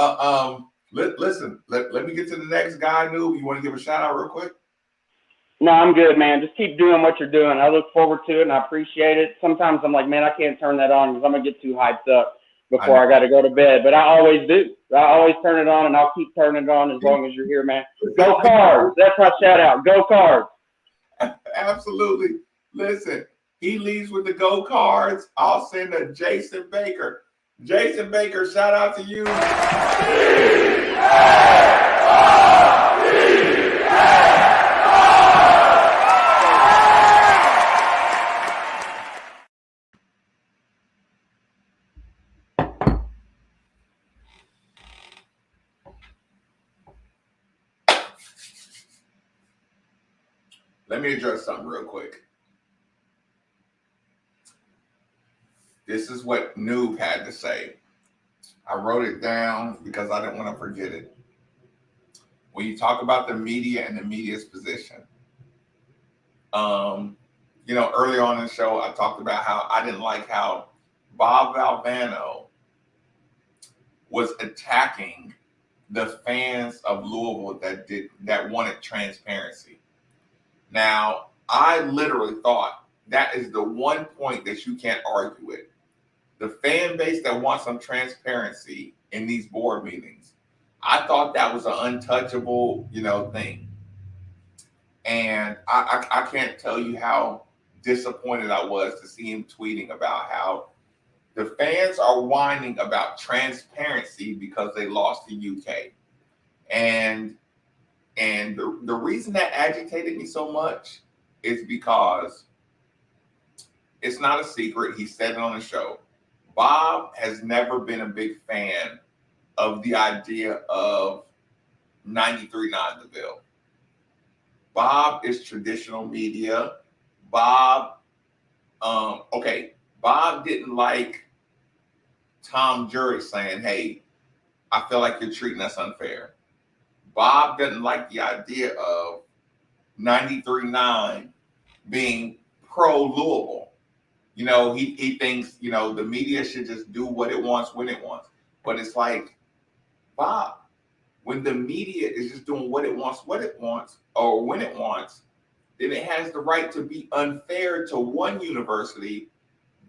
listen, let me get to the next guy, Noob. You want to give a shout out real quick? No, I'm good, man. Just keep doing what you're doing. I look forward to it, and I appreciate it. Sometimes I'm like, man, I can't turn that on because I'm going to get too hyped up before I got to go to bed. But I always do. I always turn it on, and I'll keep turning it on as long as you're here, man. Go Cards. That's my shout out. Go Cards. Absolutely. Listen, he leaves with the Go Cards. I'll send a Jason Baker. Jason Baker, shout out to you. Let me address something real quick. This is what Noob had to say. I wrote it down because I didn't want to forget it. When you talk about the media and the media's position, you know, early on in the show, I talked about how I didn't like how Bob Valvano was attacking the fans of Louisville that wanted transparency. Now, I literally thought that is the one point that you can't argue with. The fan base that wants some transparency in these board meetings, I thought that was an untouchable, you know, thing. And I can't tell you how disappointed I was to see him tweeting about how the fans are whining about transparency because they lost to UK. And the reason that agitated me so much is because it's not a secret. He said it on the show. Bob has never been a big fan of the idea of 93.9 The Ville. Bob is traditional media. Bob didn't like Tom Jury saying, hey, I feel like you're treating us unfair. Bob doesn't like the idea of 93.9 being pro-Louisville. You know, he thinks, you know, the media should just do what it wants when it wants. But it's like, Bob, when the media is just doing what it wants, or when it wants, then it has the right to be unfair to one university,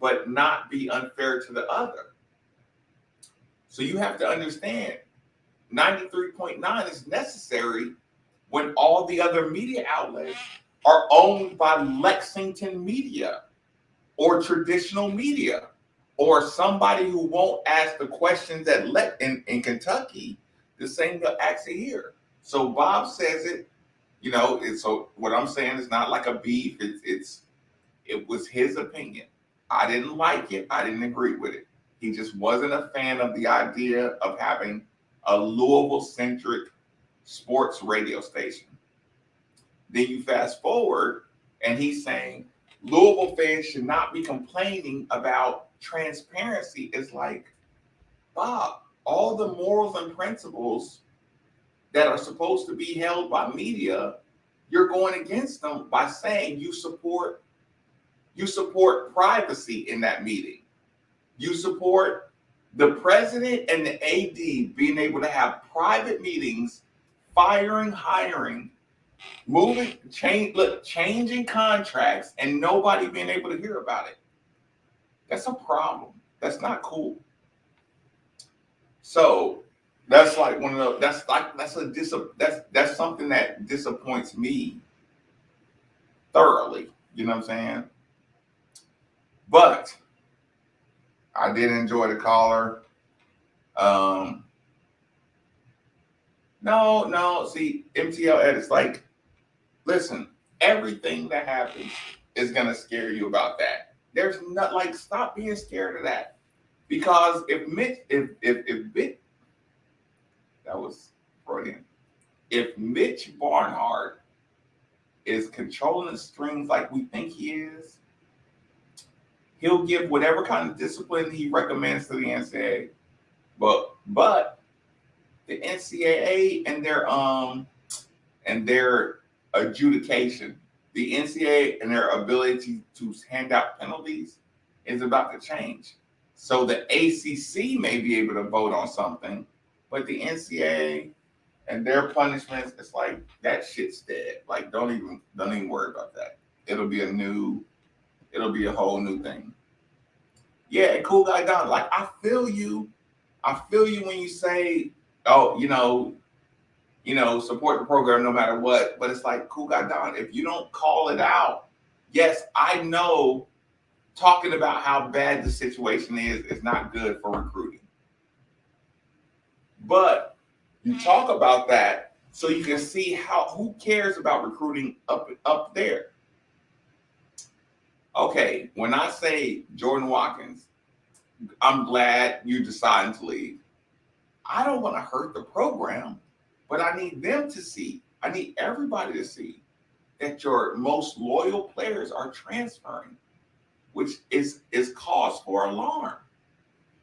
but not be unfair to the other. So you have to understand, 93.9 is necessary when all the other media outlets are owned by Lexington Media or traditional media or somebody who won't ask the questions that in Kentucky the same they'll ask it here. So Bob says it, you know, so what I'm saying is not like a beef. It was his opinion. I didn't like it. I didn't agree with it. He just wasn't a fan of the idea of having a Louisville-centric sports radio station. Then you fast forward, and he's saying Louisville fans should not be complaining about transparency. It's like, Bob, all the morals and principles that are supposed to be held by media, you're going against them by saying you support privacy in that meeting. You support the president and the AD being able to have private meetings, hiring changing contracts and nobody being able to hear about it. That's a problem. That's not cool. So that's like one of the that's something that disappoints me thoroughly. You know what I'm saying? But I did enjoy the caller. No. See, MTL Ed is like, listen, everything that happens is gonna scare you about that. There's not like stop being scared of that. Because if that was Freudian. If Mitch Barnhart is controlling the strings like we think he is, he'll give whatever kind of discipline he recommends to the NCAA. But the NCAA and their adjudication, the NCAA and their ability to hand out penalties is about to change. So the ACC may be able to vote on something, but the NCAA and their punishments, it's like that shit's dead. Like don't even worry about that. It'll be a whole new thing. Yeah, cool guy Don. Like I feel you when you say, oh, support the program no matter what. But it's like, cool guy Don, if you don't call it out, yes, I know talking about how bad the situation is not good for recruiting. But you talk about that so you can see who cares about recruiting up there. Okay, when I say Jordan Watkins, I'm glad you decided to leave. I don't want to hurt the program, but I need them to see, I need everybody to see that your most loyal players are transferring, which is cause for alarm.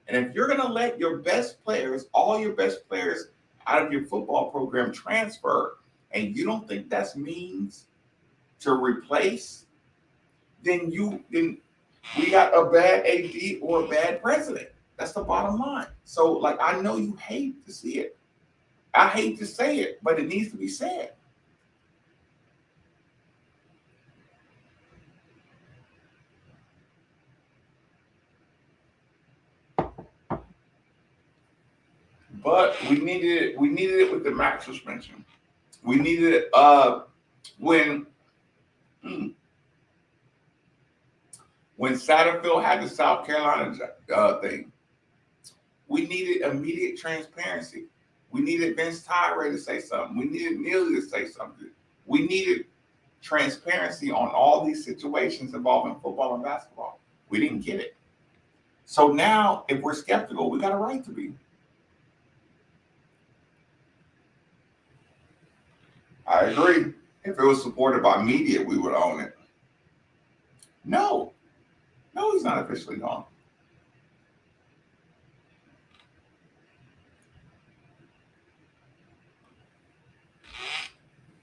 And if you're going to let your best players, all your best players out of your football program transfer, and you don't think that's means to replace, then we got a bad AD or a bad president. That's the bottom line. So, like, I know you hate to see it. I hate to say it, but it needs to be said. But we needed it with the max suspension. We needed it when Satterfield had the South Carolina thing. We needed immediate transparency. We needed Vince Tyree to say something. We needed Neely to say something. We needed transparency on all these situations involving football and basketball. We didn't get it. So now, if we're skeptical, we got a right to be. I agree. If it was supported by media, we would own it. No, he's not officially gone.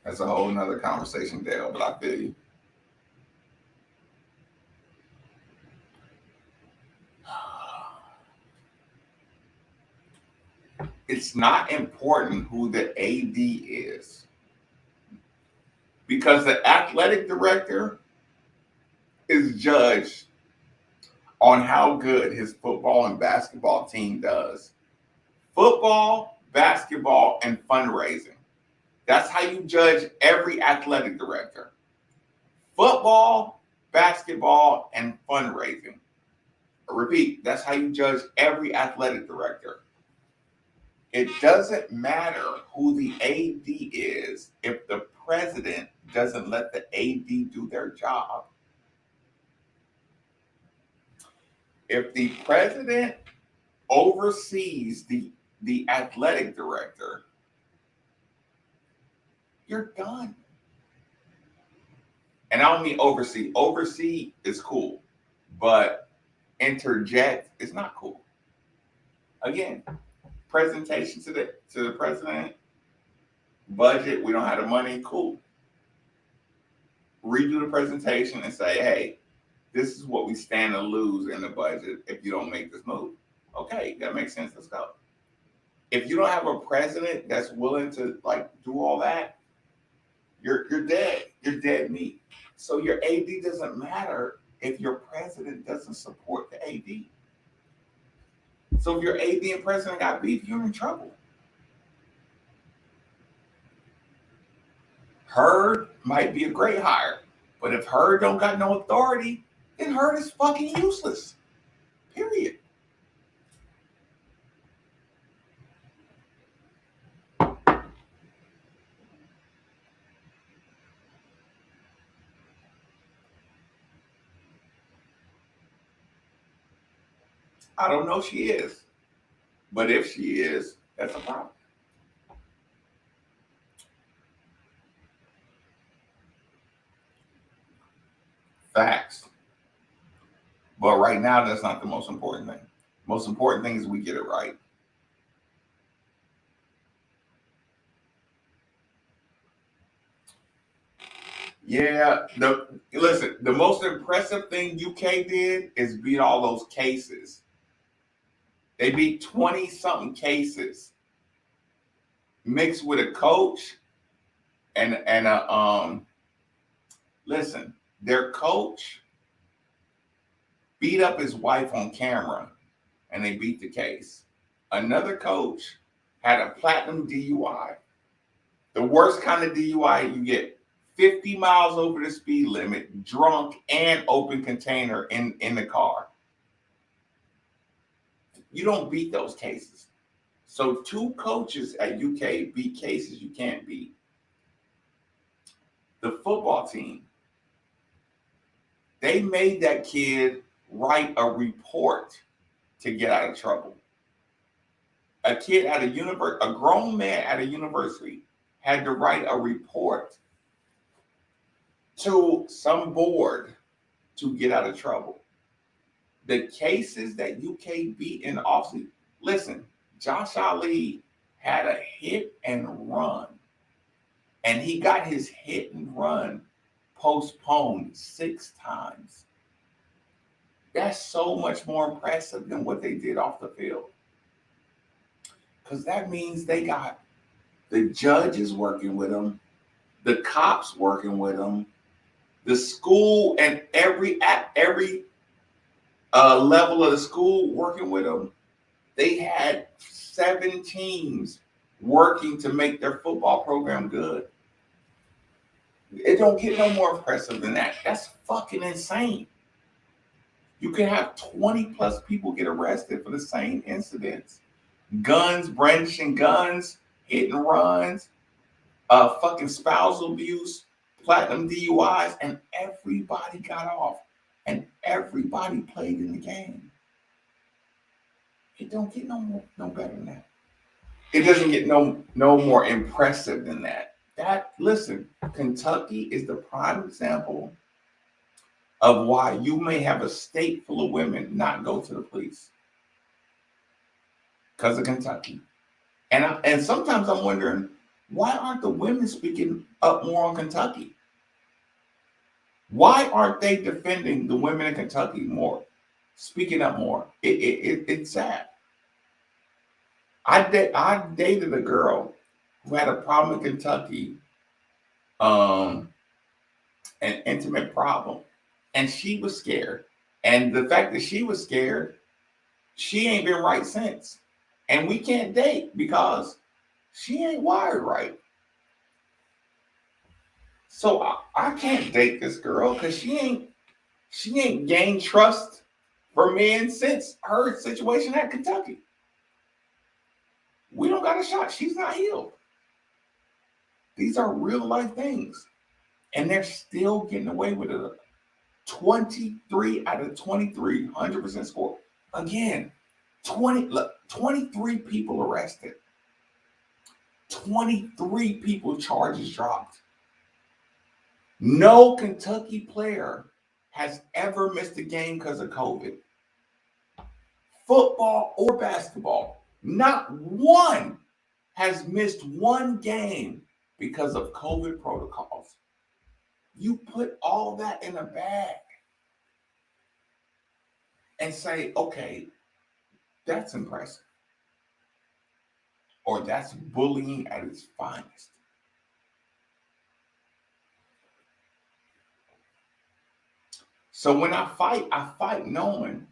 That's a whole nother conversation, Dale, but I feel you. It's not important who the AD is, because the athletic director is judged on how good his football and basketball team does. Football, basketball, and fundraising. That's how you judge every athletic director. Football, basketball, and fundraising. I repeat, that's how you judge every athletic director. It doesn't matter who the AD is if the president doesn't let the AD do their job. If the president oversees the athletic director, you're done. And I don't mean oversee. Oversee is cool, but interject is not cool. Again, presentation to the president, budget, we don't have the money, cool. Redo the presentation and say, hey, this is what we stand to lose in the budget if you don't make this move. Okay, that makes sense. Let's go. If you don't have a president that's willing to like do all that, You're dead. You're dead meat. So your AD doesn't matter if your president doesn't support the AD. So if your AD and president got beef, you're in trouble. Hurd might be a great hire, but if Hurd don't got no authority, then Hurd is fucking useless. Period. I don't know if she is, but if she is, that's a problem. Facts. But right now, that's not the most important thing. Most important thing is we get it right. Yeah, listen, the most impressive thing UK did is beat all those cases. They beat 20-something cases mixed with a coach and a listen, their coach beat up his wife on camera and they beat the case. Another coach had a platinum DUI. The worst kind of DUI you get. 50 miles over the speed limit, drunk and open container in the car. You don't beat those cases. So 2 coaches at UK beat cases you can't beat. The football team, they made that kid write a report to get out of trouble. A kid at a grown man at a university had to write a report to some board to get out of trouble. The cases that UK beat in the offseason, listen, Josh Ali had a hit and run, and he got his hit and run postponed 6 times. That's so much more impressive than what they did off the field. Because that means they got the judges working with them, the cops working with them, the school and every level of the school working with them. They had 7 teams working to make their football program good. It don't get no more impressive than that. That's fucking insane. You can have 20 plus people get arrested for the same incidents. Guns, brandishing guns, hit and runs, fucking spousal abuse, platinum DUIs, and everybody got off. And everybody played in the game. It don't get no better than that. It doesn't get no more impressive than that. Listen, Kentucky is the prime example of why you may have a state full of women not go to the police because of Kentucky. And sometimes I'm wondering, why aren't the women speaking up more on Kentucky? Why aren't they defending the women in Kentucky more, speaking up more? It's sad. I dated a girl who had a problem in Kentucky, an intimate problem, and she was scared. And the fact that she was scared, she ain't been right since. And we can't date because she ain't wired right. So I can't date this girl because she ain't gained trust for men since her situation at Kentucky. We don't got a shot. She's not healed. These are real life things. And they're still getting away with it. 23 out of 23, 100% score. Again, 23 people arrested. 23 people charges dropped. No Kentucky player has ever missed a game because of COVID. Football or basketball, not one has missed one game because of COVID protocols. You put all that in a bag and say, okay, that's impressive. Or that's bullying at its finest. So when I fight knowing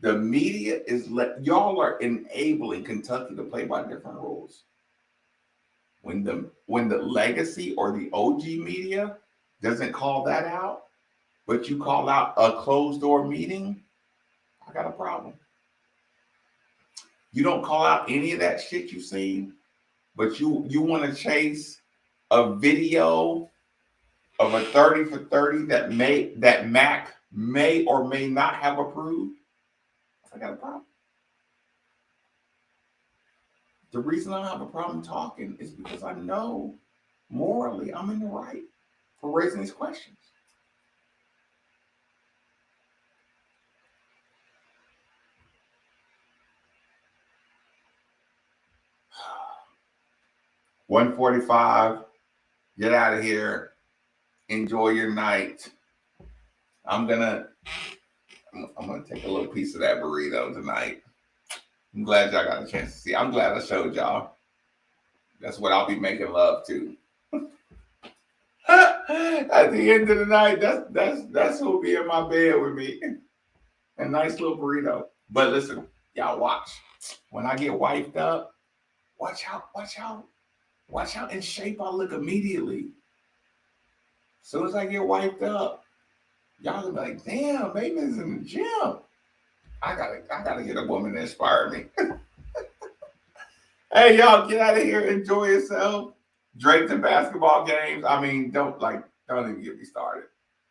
the media is y'all are enabling Kentucky to play by different rules. When the legacy or the OG media doesn't call that out, but you call out a closed door meeting, I got a problem. You don't call out any of that shit you've seen, but you want to chase a video of a 30 for 30 that Mac may or may not have approved. I got a problem. The reason I have a problem talking is because I know morally I'm in the right for raising these questions. $1:45. Get out of here. Enjoy your night. I'm gonna take a little piece of that burrito tonight. I'm glad y'all got a chance to see. I'm glad I showed y'all. That's what I'll be making love to. At the end of the night, that's who'll be in my bed with me. A nice little burrito. But listen, y'all watch. When I get wiped up, watch how in shape I look immediately. As soon as I get wiped up, y'all gonna be like, damn, Bateman's in the gym. I gotta get a woman to inspire me. Hey, y'all, get out of here. Enjoy yourself. Drake to basketball games. I mean, don't even get me started.